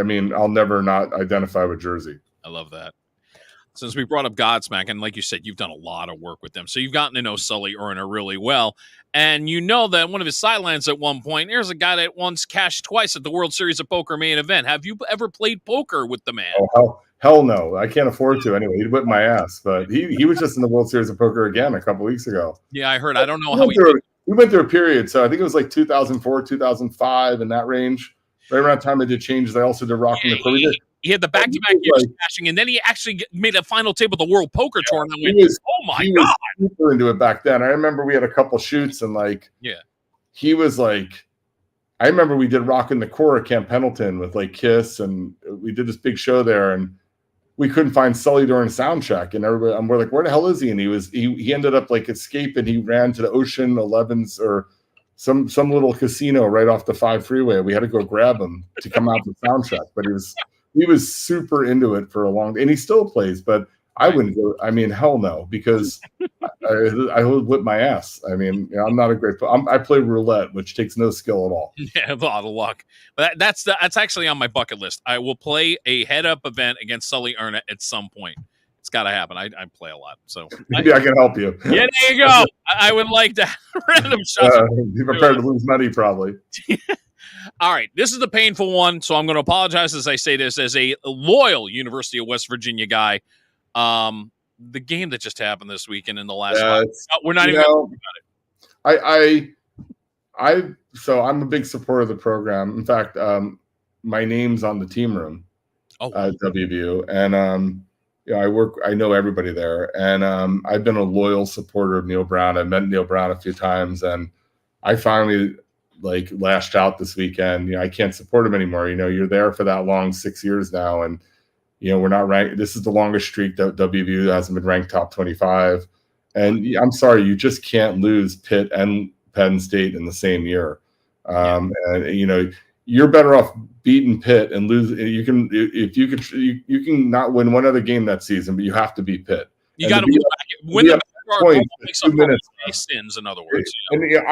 mean, I'll never not identify with Jersey. I love that. Since we brought up Godsmack, and like you said, you've done a lot of work with them, so you've gotten to know Sully Erna really well, and you know that one of his sidelines at one point, here's a guy that once cashed twice at the World Series of Poker main event. Have you ever played poker with the man? Oh, hell no. I can't afford to anyway. He'd whip my ass, but he was just in the World Series of Poker again a couple weeks ago. Yeah, I heard. I don't know how we went through a period, so I think it was like 2004, 2005, in that range. Right around the time I did changes, I also did Rock in the Corner. He had the back-to-back years cashing, and then he actually made a final table of the World Poker Tour, and I went, "Oh my god!" He was super into it back then. I remember we had a couple shoots, and he was like, I remember we did Rock in the Core at Camp Pendleton with like Kiss, and we did this big show there, and we couldn't find Sully during sound check, and everybody, and we're like, "Where the hell is he?" And he ended up like escaping. He ran to the Ocean 11s or some little casino right off the 5 freeway. We had to go grab him to come out for sound check, but he was super into it for a long time, and he still plays, but I wouldn't go. I mean, hell no, because I would whip my ass. I mean, I'm not a great player. I play roulette, which takes no skill at all. Yeah, a lot of luck. But that's actually on my bucket list. I will play a head-up event against Sully Erna at some point. It's got to happen. I play a lot, so maybe I can help you. Yeah, there you go. I would like to random shots. Be prepared to lose money, probably. All right, this is the painful one, so I'm going to apologize as I say this as a loyal University of West Virginia guy. The game that just happened this weekend in the last we're not even going to talk about it. So I'm a big supporter of the program. In fact, my name's on the team room at WVU, and I know everybody there, and I've been a loyal supporter of Neil Brown. I've met Neil Brown a few times, and I finally lashed out this weekend. I can't support him anymore. You're there for that long, 6 years now, and we're not ranked. This is the longest streak that WVU hasn't been ranked top 25. And I'm sorry, you just can't lose Pitt and Penn State in the same year. And you're better off beating Pitt and lose. You can not win one other game that season, but you have to beat Pitt. You got to win the points, 2 minutes. Sins, in other words. And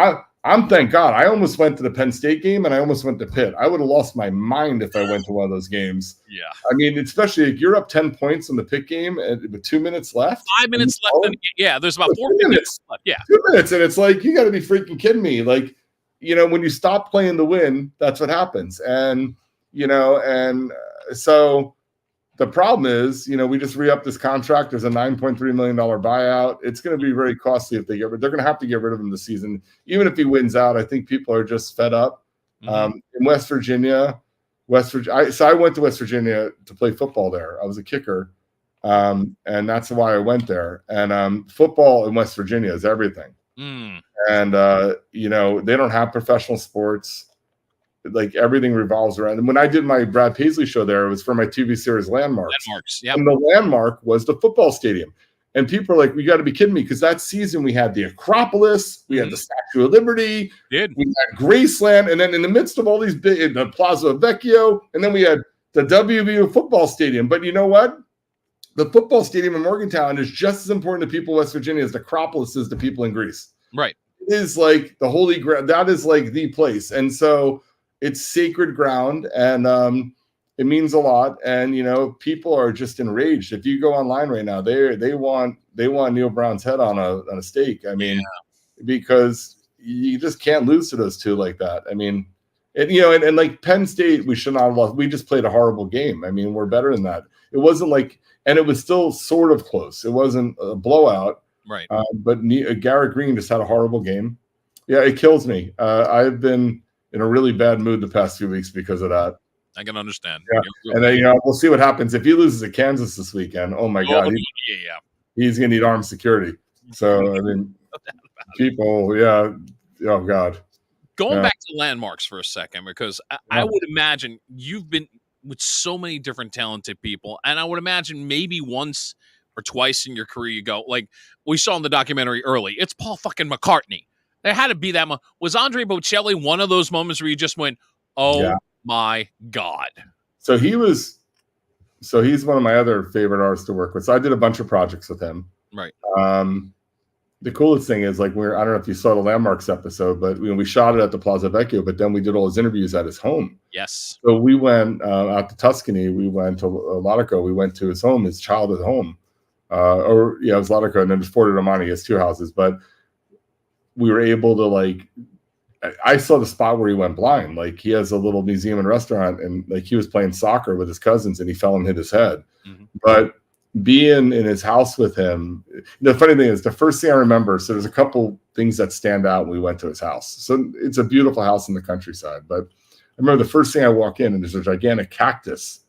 I'm thank God. I almost went to the Penn State game, and I almost went to Pitt. I would have lost my mind if I went to one of those games. Yeah. I mean, especially if you're up 10 points in the Pitt game with 2 minutes left. 5 minutes left. There's about 4 minutes left. Yeah. 2 minutes, and it's like, you got to be freaking kidding me. Like, when you stop playing to win, that's what happens. And, so the problem is, we just re-up this contract. There's a $9.3 million buyout. It's going to be very costly if they're going to have to get rid of him this season. Even if he wins out, I think people are just fed up. In West Virginia, so I went to West Virginia to play football there. I was a kicker. And that's why I went there. And football in West Virginia is everything. And, they don't have professional sports. Like, everything revolves around. And when I did my Brad Paisley show there, it was for my TV series Landmarks. Yep. And the landmark was the football stadium. And people are like, we got to be kidding me, because that season we had the Acropolis, we had the Statue of Liberty, we had Graceland, and then in the midst of all these big, the Plaza Vecchio, and then we had the WVU football stadium. But you know what? The football stadium in Morgantown is just as important to people in West Virginia as the Acropolis is to people in Greece. Right. It is like the holy ground. That is like the place. And so it's sacred ground, and it means a lot. And people are just enraged. If you go online right now, they want Neil Brown's head on a stake. I mean, because you just can't lose to those two like that. I mean, and like Penn State, we should not have lost. We just played a horrible game. I mean, we're better than that. It wasn't like, and it was still sort of close. It wasn't a blowout. Right. But Garrett Green just had a horrible game. Yeah, it kills me. I've been in a really bad mood the past few weeks because of that. I can understand. Yeah. And then, we'll see what happens. If he loses at Kansas this weekend, oh my God, he's going to need armed security. So, I mean, people, oh God. Going back to Landmarks for a second, because I would imagine you've been with so many different talented people, and I would imagine maybe once or twice in your career you go, like we saw in the documentary early, it's Paul fucking McCartney. There had to be that. Was Andre Bocelli one of those moments where you just went, oh my God? So he's one of my other favorite artists to work with. So I did a bunch of projects with him. Right. The coolest thing is, like, I don't know if you saw the Landmarks episode, but we shot it at the Plaza Vecchio, but then we did all his interviews at his home. Yes. So we went out to Tuscany. We went to Lodico. We went to his home, his childhood home. It was Lodico, and then there's Forte Romani. He has two houses, but we were able to, I saw the spot where he went blind. Like, he has a little museum and restaurant, and like he was playing soccer with his cousins and he fell and hit his head. But being in his house with him, the funny thing is, the first thing I remember, so there's a couple things that stand out when we went to his house. So it's a beautiful house in the countryside. But I remember the first thing I walk in, and there's a gigantic cactus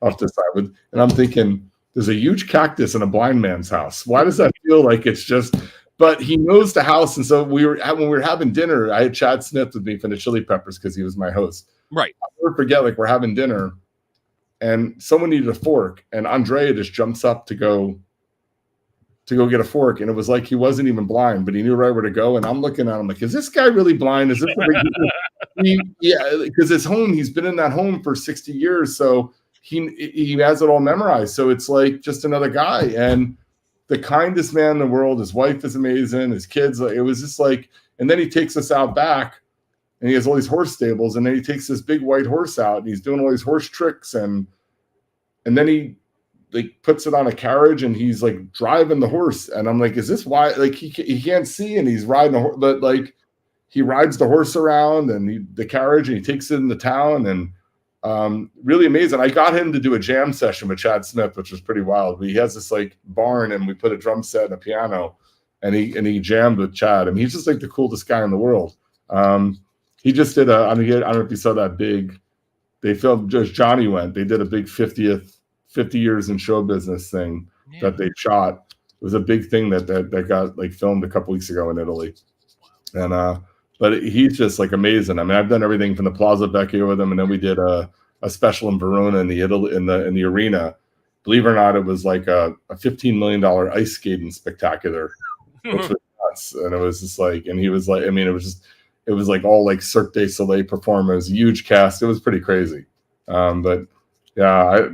off the side. And I'm thinking, there's a huge cactus in a blind man's house. Why does that feel like it's just... But he knows the house, and so when we were having dinner, I had Chad Smith with me from the Chili Peppers because he was my host. Right. I'll never forget, like, we're having dinner, and someone needed a fork, and Andrea just jumps up to go get a fork, and it was like he wasn't even blind, but he knew right where to go. And I'm looking at him like, is this guy really blind? Is this because his home, he's been in that home for 60 years, so he has it all memorized. So it's like just another guy, and the kindest man in the world. His wife is amazing. His kids, it was just like, and then he takes us out back, and he has all these horse stables, and then he takes this big white horse out, and he's doing all these horse tricks, and then he puts it on a carriage, and he's like driving the horse, and I'm like, is this why? Like, he can't see, and he's riding a horse, but like he rides the horse around and the carriage, and he takes it into town, and really amazing. I got him to do a jam session with Chad Smith, which was pretty wild. He has this like barn, and we put a drum set and a piano, and he jammed with Chad. I mean, he's just like the coolest guy in the world. He just did I don't know if you saw that big, they filmed, just Johnny went, they did a big 50 years in show business thing that they shot. It was a big thing that got like filmed a couple weeks ago in Italy. And but he's just like amazing. I mean, I've done everything from the Plaza Vecchio with him, and then we did a special in Verona in the arena. Believe it or not, it was like a $15 million ice skating spectacular, which was nuts. And it was just like, and he was like, I mean, it was like all like Cirque du Soleil performers, huge cast. It was pretty crazy. But yeah,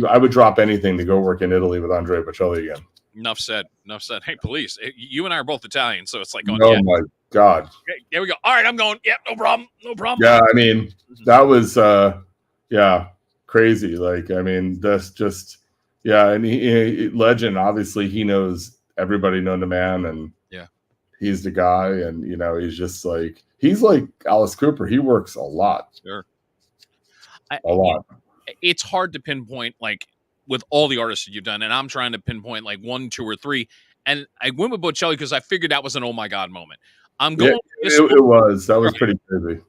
I would drop anything to go work in Italy with Andrea Bocelli again. Enough said. Enough said. Hey, police, you and I are both Italian, so it's like, oh my God. Okay, there we go. All right, I'm going. Yep, no problem. No problem. Yeah, I mean, that was crazy. Like, I mean, that's just and he legend. Obviously, he knows everybody known the man, and he's the guy, and he's like Alice Cooper. He works a lot. Sure. A lot. It's hard to pinpoint, like, with all the artists that you've done, and I'm trying to pinpoint like 1, 2, or 3. And I went with Bocelli because I figured that was an oh my God moment. I'm going. It was. That was pretty crazy.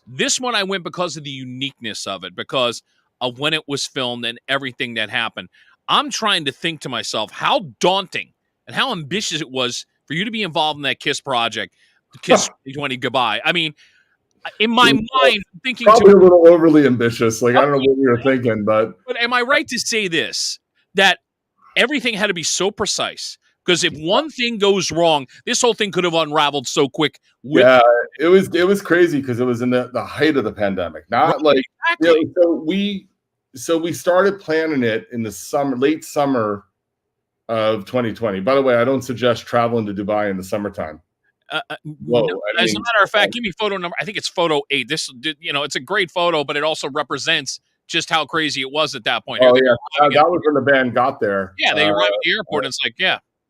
This one I went because of the uniqueness of it, because of when it was filmed and everything that happened. I'm trying to think to myself how daunting and how ambitious it was for you to be involved in that Kiss project, Kiss 2020 Goodbye. I mean, in my mind, thinking probably a little overly ambitious. Like, I don't know what you were thinking, but am I right to say this, that everything had to be so precise? Because if one thing goes wrong, this whole thing could have unraveled so quick. It was crazy because it was in the height of the pandemic. Not like so we started planning it in the late summer of 2020. By the way, I don't suggest traveling to Dubai in the summertime. As a matter of fact, give me photo number. I think it's photo 8. This, it's a great photo, but it also represents just how crazy it was at that point. Oh yeah, that was when the band got there. Yeah, they arrived at the airport, and it's like,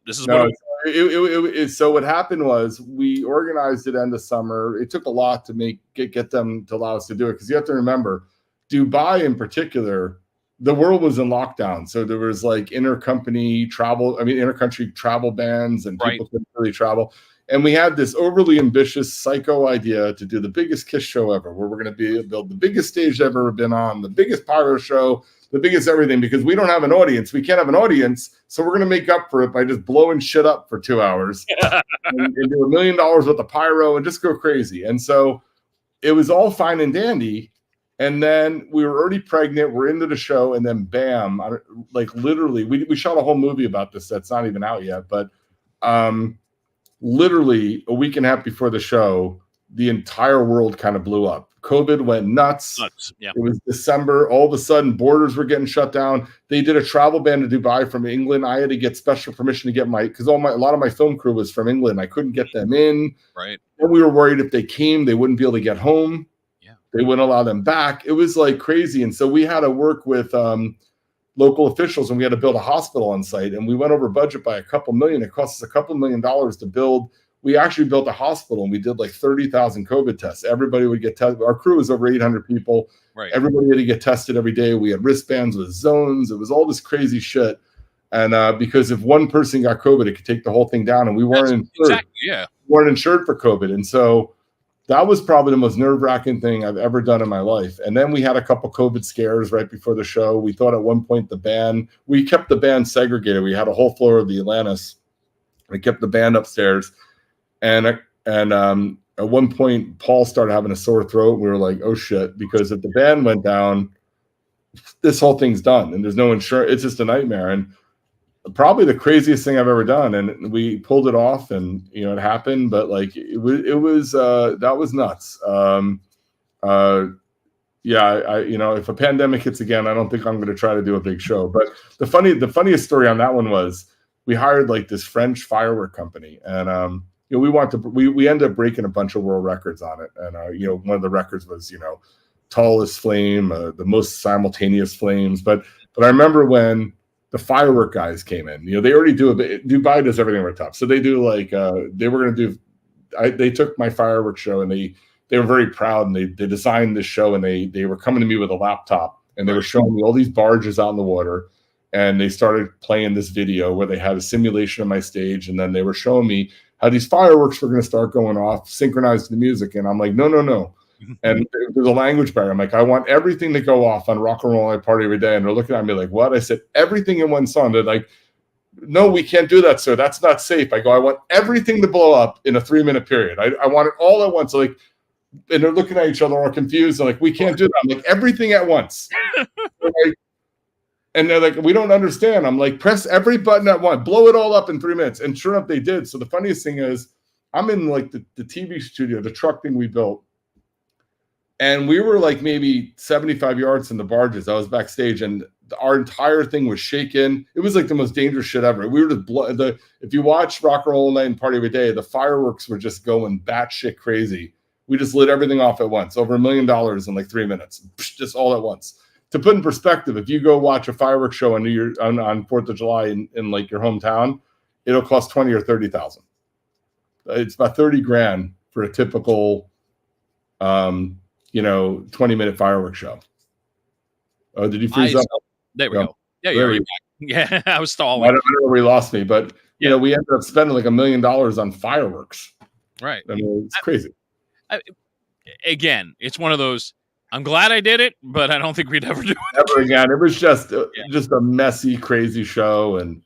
this is so what happened was we organized it end of summer. It took a lot to get them to allow us to do it, because you have to remember, Dubai in particular, the world was in lockdown, so there was like intercountry travel bans, and people couldn't really travel. And we had this overly ambitious psycho idea to do the biggest Kiss show ever, where we're going to build the biggest stage I've ever been on, the biggest pyro show, the biggest everything, because we don't have an audience. We can't have an audience, so we're going to make up for it by just blowing shit up for 2 hours and do $1 million worth of pyro and just go crazy. And so it was all fine and dandy. And then we were already pregnant. We're into the show, and then bam! Like literally, we shot a whole movie about this that's not even out yet. But literally a week and a half before the show, the entire world kind of blew up. COVID went nuts. Yeah. It was December. All of a sudden, borders were getting shut down. They did a travel ban to Dubai from England. I had to get special permission to get because a lot of my film crew was from England. I couldn't get them in. Right. And we were worried if they came, they wouldn't be able to get home. Yeah. They wouldn't allow them back. It was like crazy. And so we had to work with local officials, and we had to build a hospital on site, and we went over budget by a couple million. It cost us a couple $1 million to build. We actually built a hospital, and we did like 30,000 COVID tests. Everybody would get tested. Our crew was over 800 people. Right. Everybody had to get tested every day. We had wristbands with zones. It was all this crazy shit. And because if one person got COVID, it could take the whole thing down, and we weren't insured. Exactly, yeah. We weren't insured for COVID. And so that was probably the most nerve-wracking thing I've ever done in my life. And then we had a couple COVID scares right before the show. We thought at one point we kept the band segregated. We had a whole floor of the Atlantis. We kept the band upstairs. And at one point, Paul started having a sore throat. We were like, oh shit, because if the band went down, this whole thing's done, and there's no insurance. It's just a nightmare. And probably the craziest thing I've ever done. And we pulled it off, and it happened, but like it was that was nuts. If a pandemic hits again, I don't think I'm going to try to do a big show. But the funniest story on that one was we hired like this French firework company, and we ended up breaking a bunch of world records on it. And one of the records was tallest flame, the most simultaneous flames. But I remember when the firework guys came in, they already do it. Dubai does everything over top. So they do like they were going to do. They took my fireworks show, and they were very proud, and they designed this show, and they were coming to me with a laptop, and they were showing me all these barges out in the water, and they started playing this video where they had a simulation of my stage, and then they were showing me how these fireworks were going to start going off, synchronized to the music, and I'm like, no. And there's a language barrier. I'm like, I want everything to go off on Rock and Roll Night Party every day. And they're looking at me like, what? I said, everything in one song. They're like, no, we can't do that, sir. That's not safe. I go, I want everything to blow up in a 3-minute period. I want it all at once. Like, and they're looking at each other all confused. They're like, we can't do that. I'm like, everything at once. And they're like, we don't understand. I'm like, press every button at once. Blow it all up in 3 minutes. And sure enough, they did. So the funniest thing is, I'm in like the TV studio, the truck thing we built. And we were like maybe 75 yards from the barges. I was backstage, and our entire thing was shaken. It was like the most dangerous shit ever. We were just if you watch Rock and Roll All Night and Party Every Day, the fireworks were just going batshit crazy. We just lit everything off at once, over $1 million in like 3 minutes, just all at once. To put in perspective, if you go watch a fireworks show on 4th of July in like your hometown, it'll cost 20 or 30,000. It's about 30 grand for a typical, 20-minute fireworks show. Oh, did you freeze up? There we go. Yeah, you're back. Yeah, I was stalling. I don't know where you lost me, but we ended up spending like $1 million on fireworks. Right. I mean, it's crazy. Again, it's one of those. I'm glad I did it, but I don't think we'd ever do it ever again. It was just a messy, crazy show. And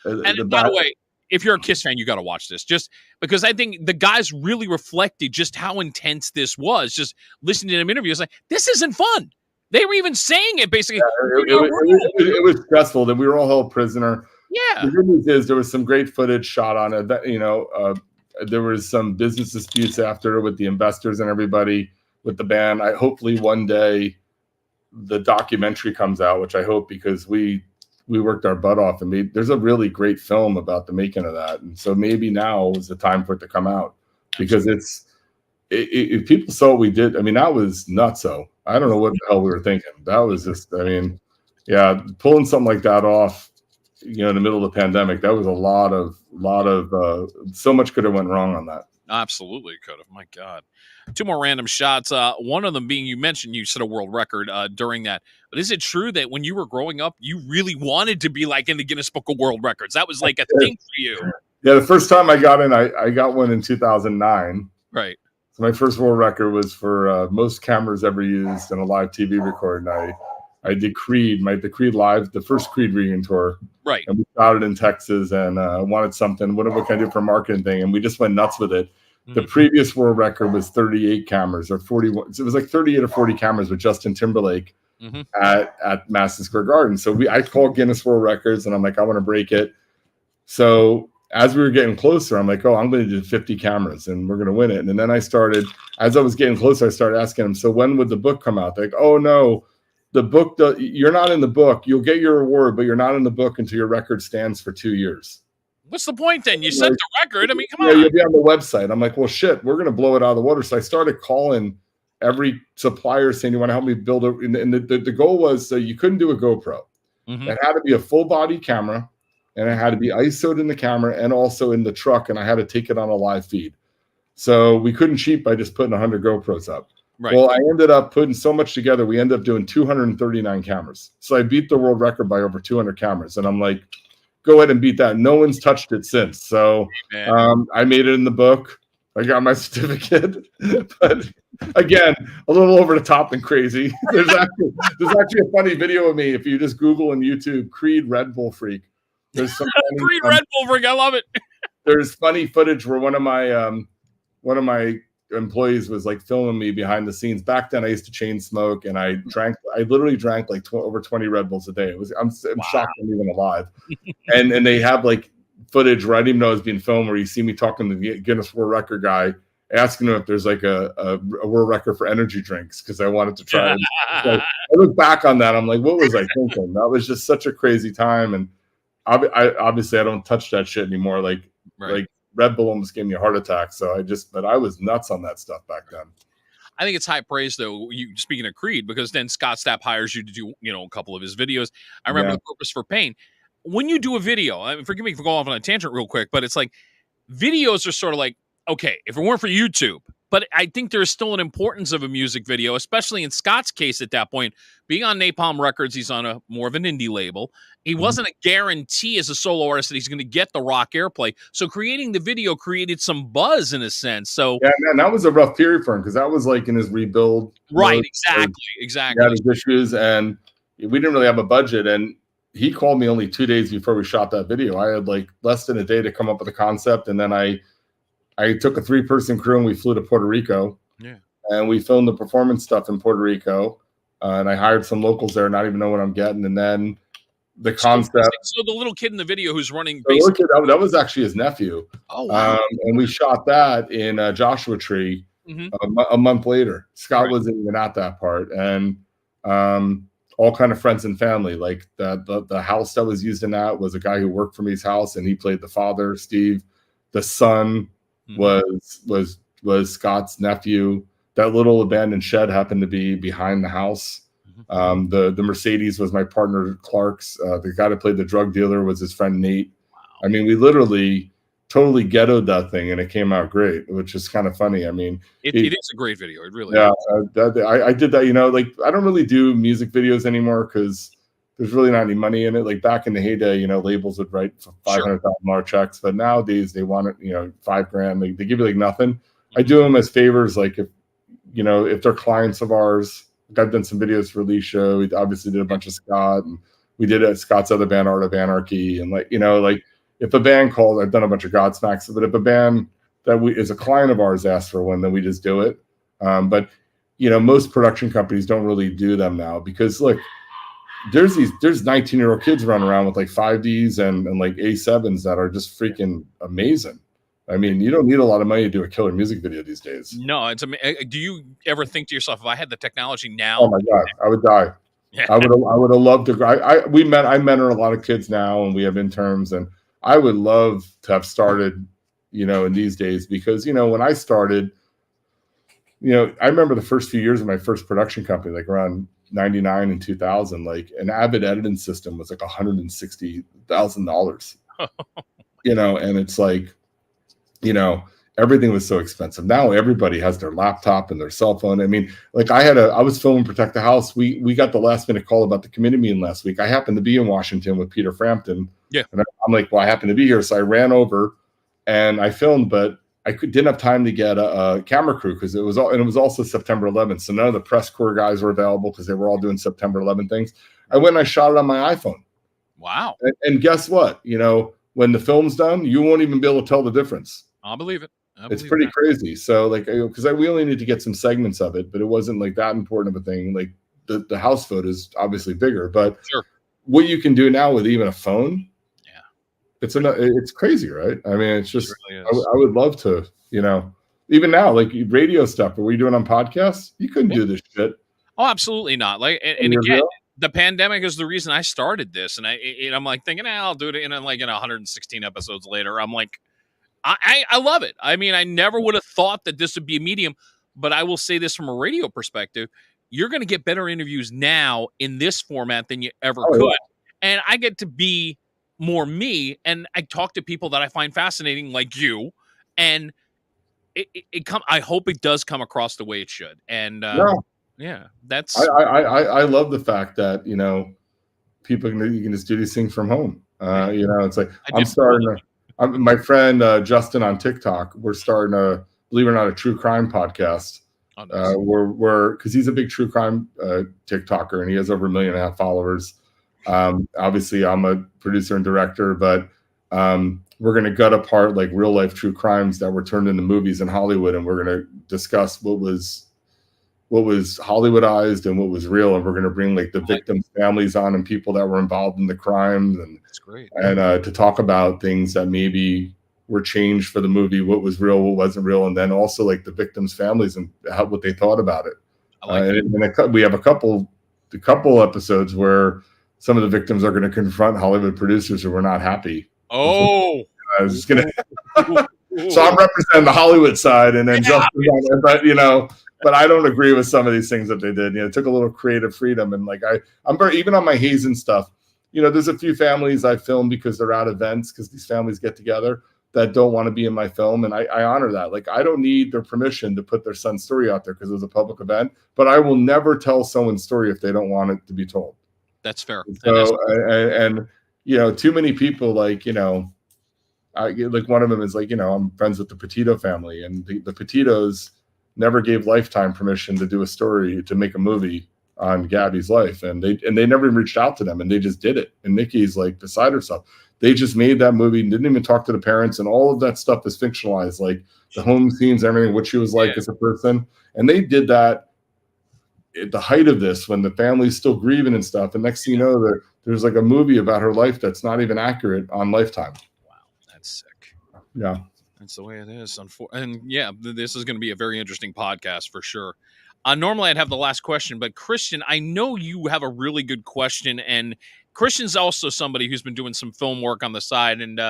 by the way, if you're a Kiss fan, you got to watch this, just because I think the guys really reflected just how intense this was. Just listening to them interviews, like, this isn't fun. They were even saying it basically. It was stressful that we were all held prisoner. Yeah. The good news is there was some great footage shot on it. There was some business disputes after with the investors and everybody with the band. Hopefully one day the documentary comes out, which I hope, because we worked our butt off and there's a really great film about the making of that. And so maybe now is the time for it to come out, because if people saw what we did, I mean, that was nutso. I don't know what the hell we were thinking. That was just, pulling something like that off, in the middle of the pandemic, that was a lot of so much could have went wrong on that. Absolutely could have. My God. 2 more random shots. One of them being, you mentioned you set a world record during that. But is it true that when you were growing up, you really wanted to be like in the Guinness Book of World Records? That was like a thing for you. Yeah, the first time I got in, I got one in 2009. Right. So my first world record was for most cameras ever used in a live TV record. And I did Creed, the Creed Live, the first Creed reunion tour. Right. And we shot it in Texas, and wanted something. What can I do for a marketing thing? And we just went nuts with it. Mm-hmm. The previous world record was 38 cameras or 41. So it was like 38 or 40 cameras with Justin Timberlake at Madison Square Garden. So I called Guinness World Records, and I'm like, I want to break it. So as we were getting closer, I'm like, oh, I'm going to do 50 cameras and we're going to win it. And then as I was getting closer, I started asking them, so when would the book come out? They're like, oh, no. The book, you're not in the book. You'll get your award, but you're not in the book until your record stands for 2 years. What's the point then? You set the record. I mean, come on. Yeah, you'll be on the website. I'm like, well, shit, we're going to blow it out of the water. So I started calling every supplier saying, you want to help me build it? And the goal was, so you couldn't do a GoPro. Mm-hmm. It had to be a full body camera, and it had to be ISO'd in the camera and also in the truck. And I had to take it on a live feed. So we couldn't cheat by just putting 100 GoPros up. Right. Well, I ended up putting so much together. We ended up doing 239 cameras. So I beat the world record by over 200 cameras. And I'm like, go ahead and beat that. No one's touched it since. So I made it in the book. I got my certificate. But again, a little over the top and crazy. There's actually a funny video of me. If you just Google on YouTube, Creed Red Bull Freak. There's some Creed Red Bull Freak. I love it. There's funny footage where one of my employees was like filming me behind the scenes. Back then I used to chain smoke, and I literally drank like over 20 Red Bulls a day. I'm shocked I'm even alive. and they have like footage where I didn't even know it was being filmed, where you see me talking to the Guinness World Record guy, asking him if there's like a world record for energy drinks, because I wanted to try it. So I look back on that, I'm like, what was I thinking? That was just such a crazy time. And obviously I don't touch that shit anymore. Like Red Bull almost gave me a heart attack. So but I was nuts on that stuff back then. I think it's high praise, though, speaking of Creed, because then Scott Stapp hires you to do, a couple of his videos. I remember The Purpose for Pain. When you do a video, forgive me for going off on a tangent real quick, but it's like videos are sort of like, okay, if it weren't for YouTube, but I think there's still an importance of a music video, especially in Scott's case at that point. Being on Napalm Records, he's on more of an indie label. He wasn't a guarantee as a solo artist that he's going to get the rock airplay. So creating the video created some buzz in a sense. So yeah, man, that was a rough period for him, because that was like in his rebuild. Right, exactly. He had his issues, and we didn't really have a budget. And he called me only 2 days before we shot that video. I had like less than a day to come up with a concept, and then I took a 3-person crew and we flew to Puerto Rico. Yeah. And we filmed the performance stuff in Puerto Rico. And I hired some locals there, not even know what I'm getting. And then the concept. So the little kid in the video who's running. That was actually his nephew. Oh, wow. And we shot that in Joshua Tree a month later. Scott wasn't even at that part. And all kind of friends and family. Like the house that was used in that was a guy who worked for me's house, and he played the father, Steve. The son was Scott's nephew. That little abandoned shed happened to be behind the house. The Mercedes was my partner Clark's. The guy that played the drug dealer was his friend Nate. Wow. I mean, we literally totally ghettoed that thing, and it came out great, which is kind of funny. I mean, it is a great video. It really is. I did that. Like I don't really do music videos anymore because there's really not any money in it. Like back in the heyday, labels would write $500,000 checks, but nowadays they want it, $5,000. They give you like nothing. I do them as favors, like if they're clients of ours. Like I've done some videos for Lee's show. We obviously did a bunch of Scott, and we did it at Scott's other band, Art of Anarchy, and like if a band calls, I've done a bunch of Godsmacks, but if a band that is a client of ours asks for one, then we just do it. But most production companies don't really do them now because look, there's 19-year-old kids running around with like 5Ds and like A7s that are just freaking amazing. I mean, you don't need a lot of money to do a killer music video these days. No, it's amazing. Do you ever think to yourself, if I had the technology now? Oh my God, I would die. Yeah. I would have loved to. I mentor a lot of kids now, and we have interns, and I would love to have started, in these days because when I started, I remember the first few years of my first production company, like around 99 and 2000, like an Avid editing system was like $160,000. And it's like, everything was so expensive. Now everybody has their laptop and their cell phone. I mean, like I was filming Protect the House. We got the last minute call about the committee meeting last week. I happened to be in Washington with Peter Frampton. Yeah. And I'm like, well, I happen to be here. So I ran over and I filmed, but I didn't have time to get a camera crew because it was also September 11th. So none of the press corps guys were available because they were all doing September 11th things. I went and I shot it on my iPhone. Wow. And guess what? When the film's done, you won't even be able to tell the difference. I'll believe it. It's pretty crazy. So like, because we only need to get some segments of it, but it wasn't like that important of a thing. Like the house photo is obviously bigger, but what you can do now with even a phone, it's crazy, right? I mean, it's just, really I would love to, even now, like radio stuff, are we doing on podcasts? You couldn't do this shit. Oh, absolutely not. Like, and again, the pandemic is the reason I started this. And I'm like thinking, I'll do it. And then like 116 episodes later, I'm like, I love it. I mean, I never would have thought that this would be a medium, but I will say this from a radio perspective, you're going to get better interviews now in this format than you ever could. Yeah. And I get to be more me, and I talk to people that I find fascinating like you, and I hope it does come across the way it should. And that's I love the fact that people you can just do these things from home. It's like my friend Justin on TikTok, we're starting believe it or not, a true crime podcast. Oh, nice. Because he's a big true crime TikToker, and he has over 1.5 million followers. Obviously, I'm a producer and director, but we're going to gut apart like real life true crimes that were turned into movies in Hollywood, and we're going to discuss what was Hollywoodized and what was real, and we're going to bring like the victims' families on and people that were involved in the crimes, and that's great. And to talk about things that maybe were changed for the movie, what was real, what wasn't real, and then also like the victims' families and what they thought about it. We have a couple episodes where some of the victims are going to confront Hollywood producers who were not happy. Oh, I was just gonna. So I'm representing the Hollywood side, and then but I don't agree with some of these things that they did. It took a little creative freedom, and like I'm very, even on my Hazen stuff. There's a few families I film because they're at events, because these families get together that don't want to be in my film, and I honor that. Like I don't need their permission to put their son's story out there because it was a public event, but I will never tell someone's story if they don't want it to be told. That's fair. So and too many people like like one of them is like I'm friends with the Petito family, and the Petitos never gave Lifetime permission to do a story, to make a movie on Gabby's life, and they never even reached out to them, and they just did it. And Nikki's like beside herself. They just made that movie and didn't even talk to the parents, and all of that stuff is fictionalized, like the home scenes, everything, what she was like as a person. And they did that at the height of this, when the family's still grieving and stuff. And next thing you know, there's like a movie about her life that's not even accurate on Lifetime. Wow, that's sick. Yeah. That's the way it is. And yeah, this is going to be a very interesting podcast for sure. Normally I'd have the last question, but Christian, I know you have a really good question, and Christian's also somebody who's been doing some film work on the side, and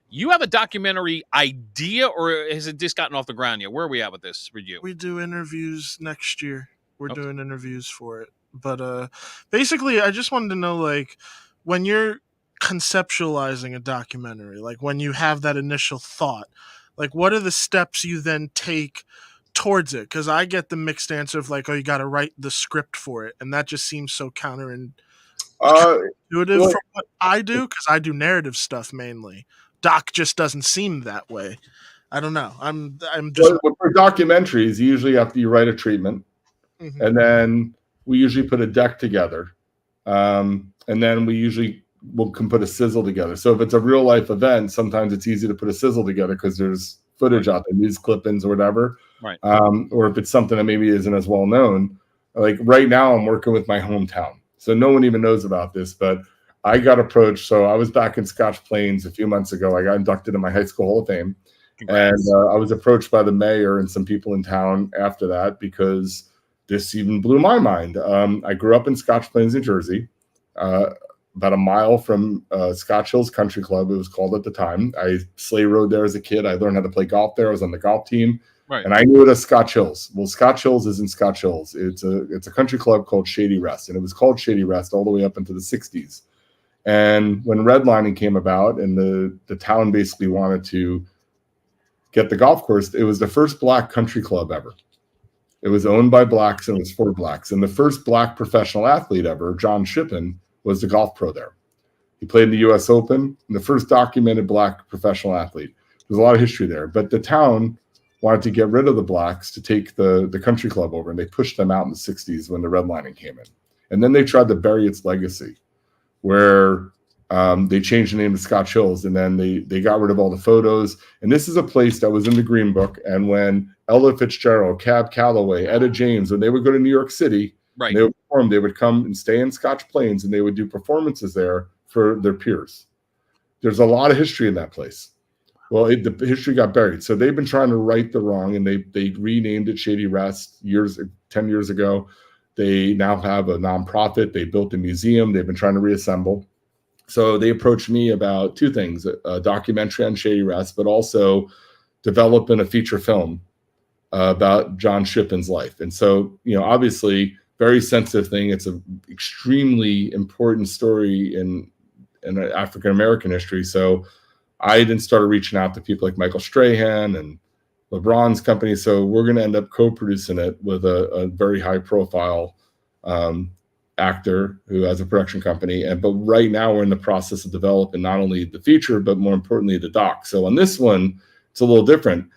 you have a documentary idea, or has it just gotten off the ground yet? Where are we at with this for you? We do interviews next year. We're doing interviews for it. But basically, I just wanted to know, like, when you're conceptualizing a documentary, like when you have that initial thought, like what are the steps you then take towards it? Because I get the mixed answer of like, oh, you got to write the script for it, and that just seems so counterintuitive from what I do, because I do narrative stuff mainly. Doc just doesn't seem that way. I don't know. I'm just for documentaries. Usually, after you write a treatment, and then we usually put a deck together, and then we can put a sizzle together. So if it's a real life event, sometimes it's easy to put a sizzle together because there's footage out there, news clippings or whatever. Right. Or if it's something that maybe isn't as well known. Like right now, I'm working with my hometown, so no one even knows about this, but I got approached. So I was back in Scotch Plains a few months ago. I got inducted in my high school Hall of Fame. Congrats. And I was approached by the mayor and some people in town after that because this even blew my mind. I grew up in Scotch Plains, New Jersey, about a mile from Scotch Hills Country Club, it was called at the time. I sleigh rode there as a kid. I learned how to play golf there. I was on the golf team. Right. And I knew it as Scotch Hills. Well, Scotch Hills isn't Scotch Hills. It's a country club called Shady Rest, and it was called Shady Rest all the way up into the 60s. And when redlining came about and the town basically wanted to get the golf course, it was the first black country club ever. It was owned by blacks and it was for blacks. And the first black professional athlete ever, John Shippen, was the golf pro there. He played in the U.S. Open, and the first documented black professional athlete. There's a lot of history there. But the town wanted to get rid of the blacks to take the country club over, and they pushed them out in the 60s when the redlining came in. And then they tried to bury its legacy, where they changed the name to Scotch Hills, and then they got rid of all the photos. And this is a place that was in the Green Book. And when Ella Fitzgerald, Cab Calloway, Etta James, when they would go to New York City, right, they would perform, they would come and stay in Scotch Plains, and they would do performances there for their peers. There's a lot of history in that place. Well, the history got buried. So they've been trying to right the wrong, and they renamed it Shady Rest 10 years ago. They now have a nonprofit. They built a museum. They've been trying to reassemble. So they approached me about two things, a documentary on Shady Rest, but also developing a feature film about John Shippen's life. And so, obviously, very sensitive thing. It's an extremely important story in African-American history. So I then started reaching out to people like Michael Strahan and LeBron's company. So we're going to end up co-producing it with a very high-profile actor who has a production company. But right now we're in the process of developing not only the feature, but more importantly, the doc. So on this one, it's a little different.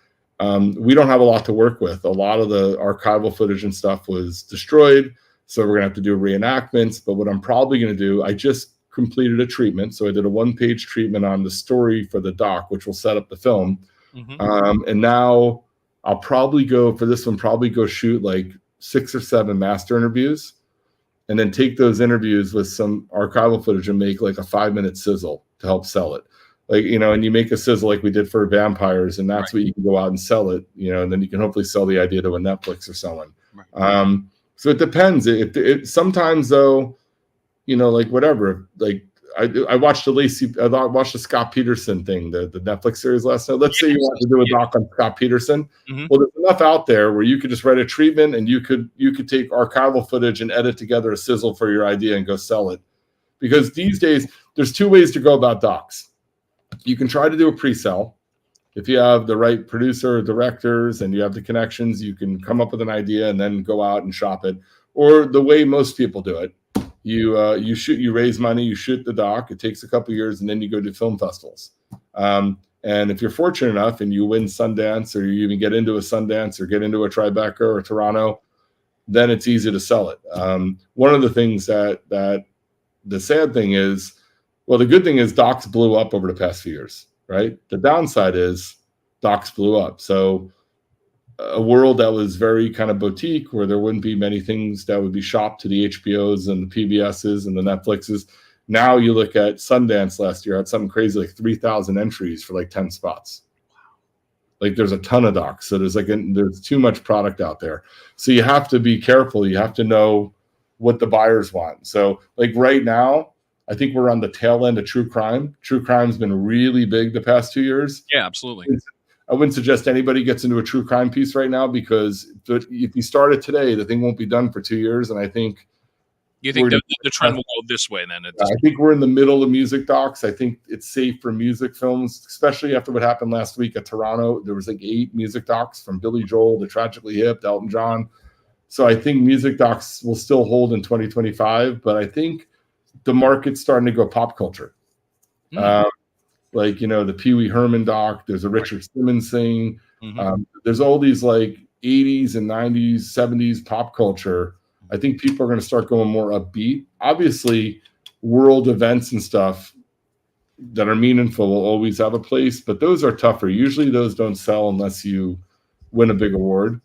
We don't have a lot to work with. A lot of the archival footage and stuff was destroyed. So we're going to have to do reenactments. But what I'm probably going to do, I just completed a treatment. So I did a 1-page treatment on the story for the doc, which will set up the film. Mm-hmm. And now I'll probably go shoot like 6 or 7 master interviews, and then take those interviews with some archival footage and make like a 5-minute sizzle to help sell it. Like, and you make a sizzle like we did for vampires, and that's right, what you can go out and sell it, and then you can hopefully sell the idea to a Netflix or someone. Right. So it depends. It sometimes though, like whatever, like I watched the Scott Peterson thing, the Netflix series last night. Let's say you want to do a doc on Scott Peterson. Mm-hmm. Well, there's enough out there where you could just write a treatment, and you could take archival footage and edit together a sizzle for your idea and go sell it. Because these days, there's 2 ways to go about docs. You can try to do a pre-sell. If you have the right producer or directors and you have the connections, you can come up with an idea and then go out and shop it. Or the way most people do it, you raise money, you shoot the doc. It takes a couple of years, and then you go to film festivals. And if you're fortunate enough and you win Sundance, or you even get into a Sundance or get into a Tribeca or a Toronto, then it's easy to sell it. One of the things that the sad thing is, well, the good thing is docs blew up over the past few years, right? The downside is docs blew up. So a world that was very kind of boutique, where there wouldn't be many things that would be shopped to the HBOs and the PBSs and the Netflixes. Now you look at Sundance last year, had something crazy like 3,000 entries for like 10 spots. Wow. Like there's a ton of docs. So there's too much product out there. So you have to be careful. You have to know what the buyers want. So like right now, I think we're on the tail end of true crime. True crime's been really big the past 2 years. Yeah, absolutely. I wouldn't suggest anybody gets into a true crime piece right now, because if you start it today, the thing won't be done for 2 years. And I think you think the trend will go this way then? I think we're in the middle of music docs. I think it's safe for music films, especially after what happened last week at Toronto. There was like 8 music docs, from Billy Joel to Tragically Hip to Elton John. So I think music docs will still hold in 2025, but I think the market's starting to go pop culture. Like, the Pee Wee Herman doc, there's a Richard Simmons thing. There's all these like 80s and 90s, 70s pop culture. I think people are going to start going more upbeat. Obviously, world events and stuff that are meaningful will always have a place, but those are tougher. Usually those don't sell unless you win a big award.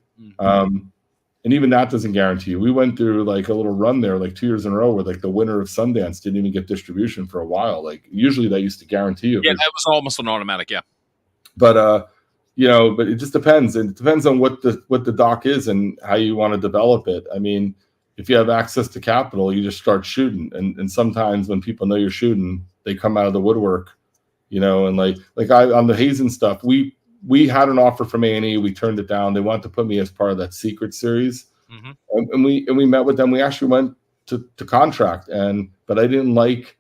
And even that doesn't guarantee you. We went through like a little run there, like 2 years in a row, where like the winner of Sundance didn't even get distribution for a while. Like usually that used to guarantee you. Yeah, that was almost an automatic. Yeah. But but it just depends. And it depends on what the doc is and how you want to develop it. I mean, if you have access to capital, you just start shooting. And sometimes when people know you're shooting, they come out of the woodwork, and like on the Hazen stuff, we had an offer from A&E. We turned it down. They wanted to put me as part of that Secret series. And we met with them. We actually went to contract, but I didn't like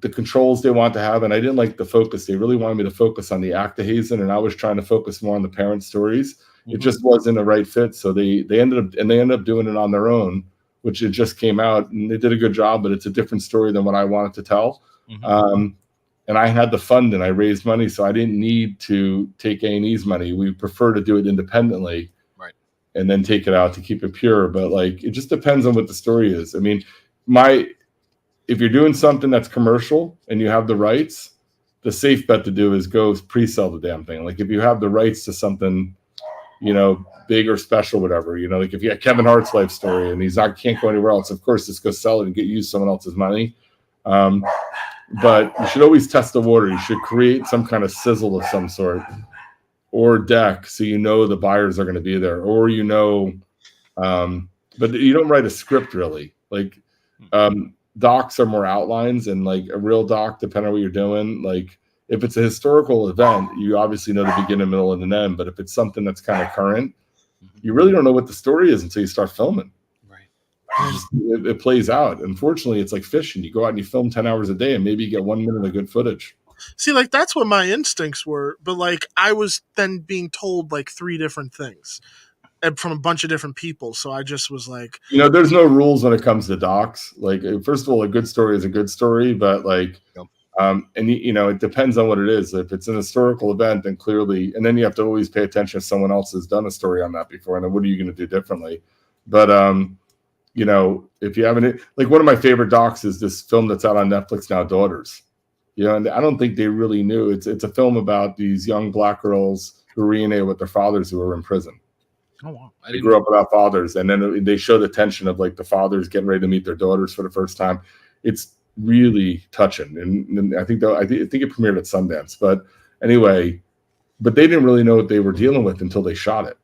the controls they want to have, and I didn't like the focus. They really wanted me to focus on the act of Hazen, and I was trying to focus more on the parent stories. It just wasn't a right fit. So they ended up doing it on their own, which it just came out, and they did a good job, but it's a different story than what I wanted to tell. And I had the fund and I raised money, so I didn't need to take A&E's money. We prefer to do it independently, right, and then take it out to keep it pure. But like, it just depends on what the story is. I mean, if you're doing something that's commercial and you have the rights, the safe bet to do is go pre-sell the damn thing. Like if you have the rights to something, big or special, whatever, like if you have Kevin Hart's life story and can't go anywhere else, of course, just go sell it and use someone else's money. But you should always test the water. You should create some kind of sizzle of some sort or deck, so the buyers are going to be there, or but you don't write a script really. Like docs are more outlines, and like a real doc, depending on what you're doing, like if it's a historical event, you obviously know the beginning, middle, and the end. But if it's something that's kind of current, you really don't know what the story is until you start filming. It plays out. Unfortunately, it's like fishing. You go out and you film 10 hours a day and maybe you get 1 minute of good footage. See, like that's what my instincts were, but like I was then being told like 3 different things and from a bunch of different people. So I just was like, there's no rules when it comes to docs. Like, first of all, a good story is a good story, but like, it depends on what it is. If it's an historical event, then clearly, and then you have to always pay attention if someone else has done a story on that before, and then what are you going to do differently? But if you haven't, like one of my favorite docs is this film that's out on Netflix now, Daughters. And I don't think they really knew. It's a film about these young Black girls who reunite with their fathers who were in prison. Oh wow! They grew up without fathers, and then they show the tension of like the fathers getting ready to meet their daughters for the first time. It's really touching, and I think it premiered at Sundance. But anyway, they didn't really know what they were dealing with until they shot it.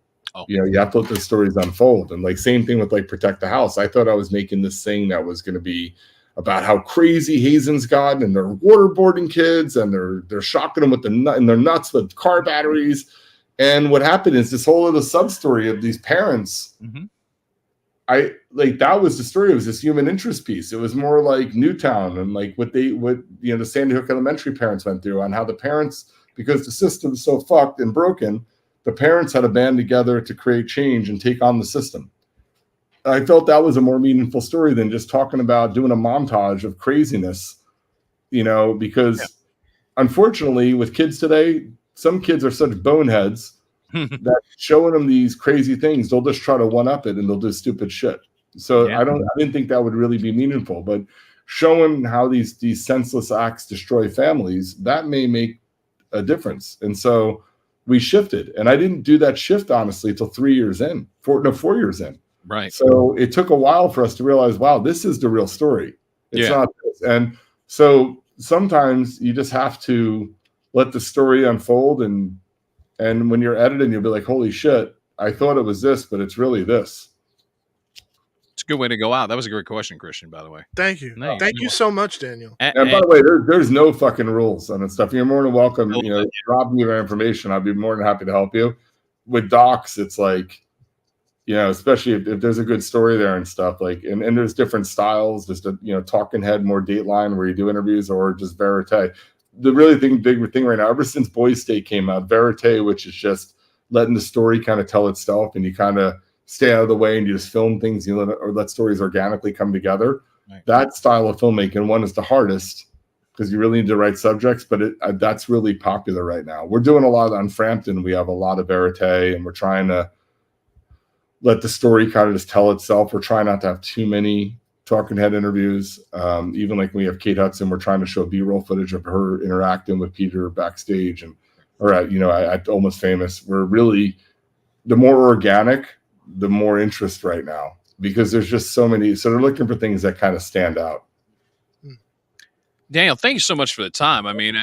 You have to let the stories unfold. And like same thing with like Protect the House. I thought I was making this thing that was going to be about how crazy Hazen's gotten, and they're waterboarding kids, and they're shocking them with their nuts with car batteries. And what happened is this whole other sub story of these parents. That was the story. It was this human interest piece. It was more like Newtown and like what the Sandy Hook Elementary parents went through, on how the parents, because the system's so fucked and broken, the parents had to band together to create change and take on the system. I felt that was a more meaningful story than just talking about doing a montage of craziness, because unfortunately with kids today, some kids are such boneheads that showing them these crazy things, they'll just try to one-up it and they'll do stupid shit. So I didn't think that would really be meaningful, but showing how these senseless acts destroy families, that may make a difference. And so we shifted, and I didn't do that shift honestly till 4 years in. Right. So it took a while for us to realize, wow, this is the real story. It's not this. And so sometimes you just have to let the story unfold and And when you're editing, you'll be like, holy shit, I thought it was this, but it's really this. It's a good way to go out. That was a great question, Christian, by the way. Thank you. Thank you so much, Daniel. And by the way, there's no fucking rules on this stuff. You're more than welcome. Drop me your information. I'd be more than happy to help you. With docs, it's like, especially if there's a good story there and stuff, like, and there's different styles, just a, talking head, more Dateline where you do interviews, or just verite. The really big thing right now, ever since Boys State came out, verite, which is just letting the story kind of tell itself, and you kind of stay out of the way and you just film things, or let stories organically come together. Right. That style of filmmaking, one, is the hardest because you really need the right subjects, but that's really popular right now. We're doing a lot on Frampton. We have a lot of verite, and we're trying to let the story kind of just tell itself. We're trying not to have too many talking head interviews. Even like when we have Kate Hudson, we're trying to show B-roll footage of her interacting with Peter backstage or at Almost Famous. We're really, the more organic, the more interest right now, because there's just so many. So they're looking for things that kind of stand out. Daniel, thank you so much for the time. I mean,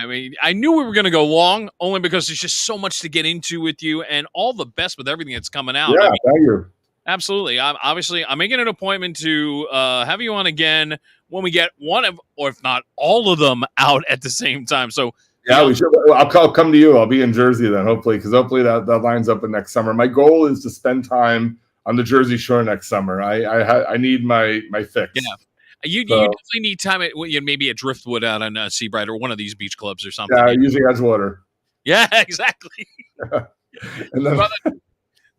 I knew we were going to go long only because there's just so much to get into with you, and all the best with everything that's coming out. Yeah, thank you. Absolutely. I'm making an appointment to have you on again when we get one of, or if not all of them, out at the same time. So yeah, we should. I'll come to you. I'll be in Jersey then, hopefully, because hopefully that lines up in next summer. My goal is to spend time on the Jersey Shore next summer. I need my fix. Yeah. You definitely need time at maybe at Driftwood out on Seabright or one of these beach clubs or something. Yeah, using Edgewater. Yeah, exactly. And then, brother,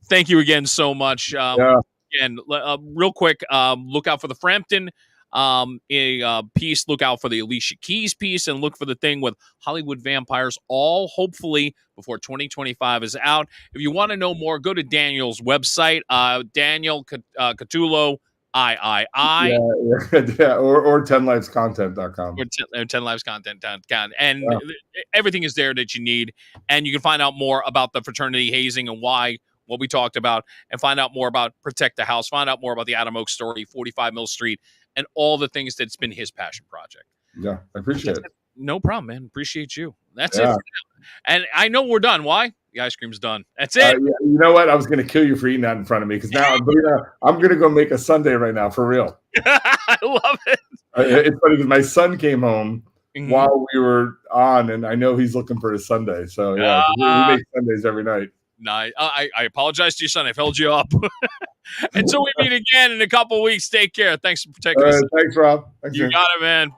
thank you again so much. Again, real quick, look out for the Frampton piece. Look out for the Alicia Keys piece, and look for the thing with Hollywood Vampires. All hopefully before 2025 is out. If you want to know more, go to Daniel's website, Daniel Catullo. or 10livescontent.com or 10livescontent.com, and everything is there that you need, and you can find out more about the fraternity hazing and what we talked about, and find out more about Protect the House, find out more about the Adam Oak story, 45 Mill Street, and all the things that's been his passion project. Yeah, I appreciate it. No problem, man. Appreciate you. That's it for now. And I know we're done. Why? The ice cream's done. That's it. You know what? I was going to kill you for eating that in front of me, because now I'm going to go make a sundae right now for real. I love it. It's funny because my son came home while we were on, and I know he's looking for his sundae. So yeah, we make sundaes every night. No, I apologize to your son. I've held you up. Until we meet again in a couple of weeks, take care. Thanks for protecting us. Thanks, Rob. Thanks, you got it, man.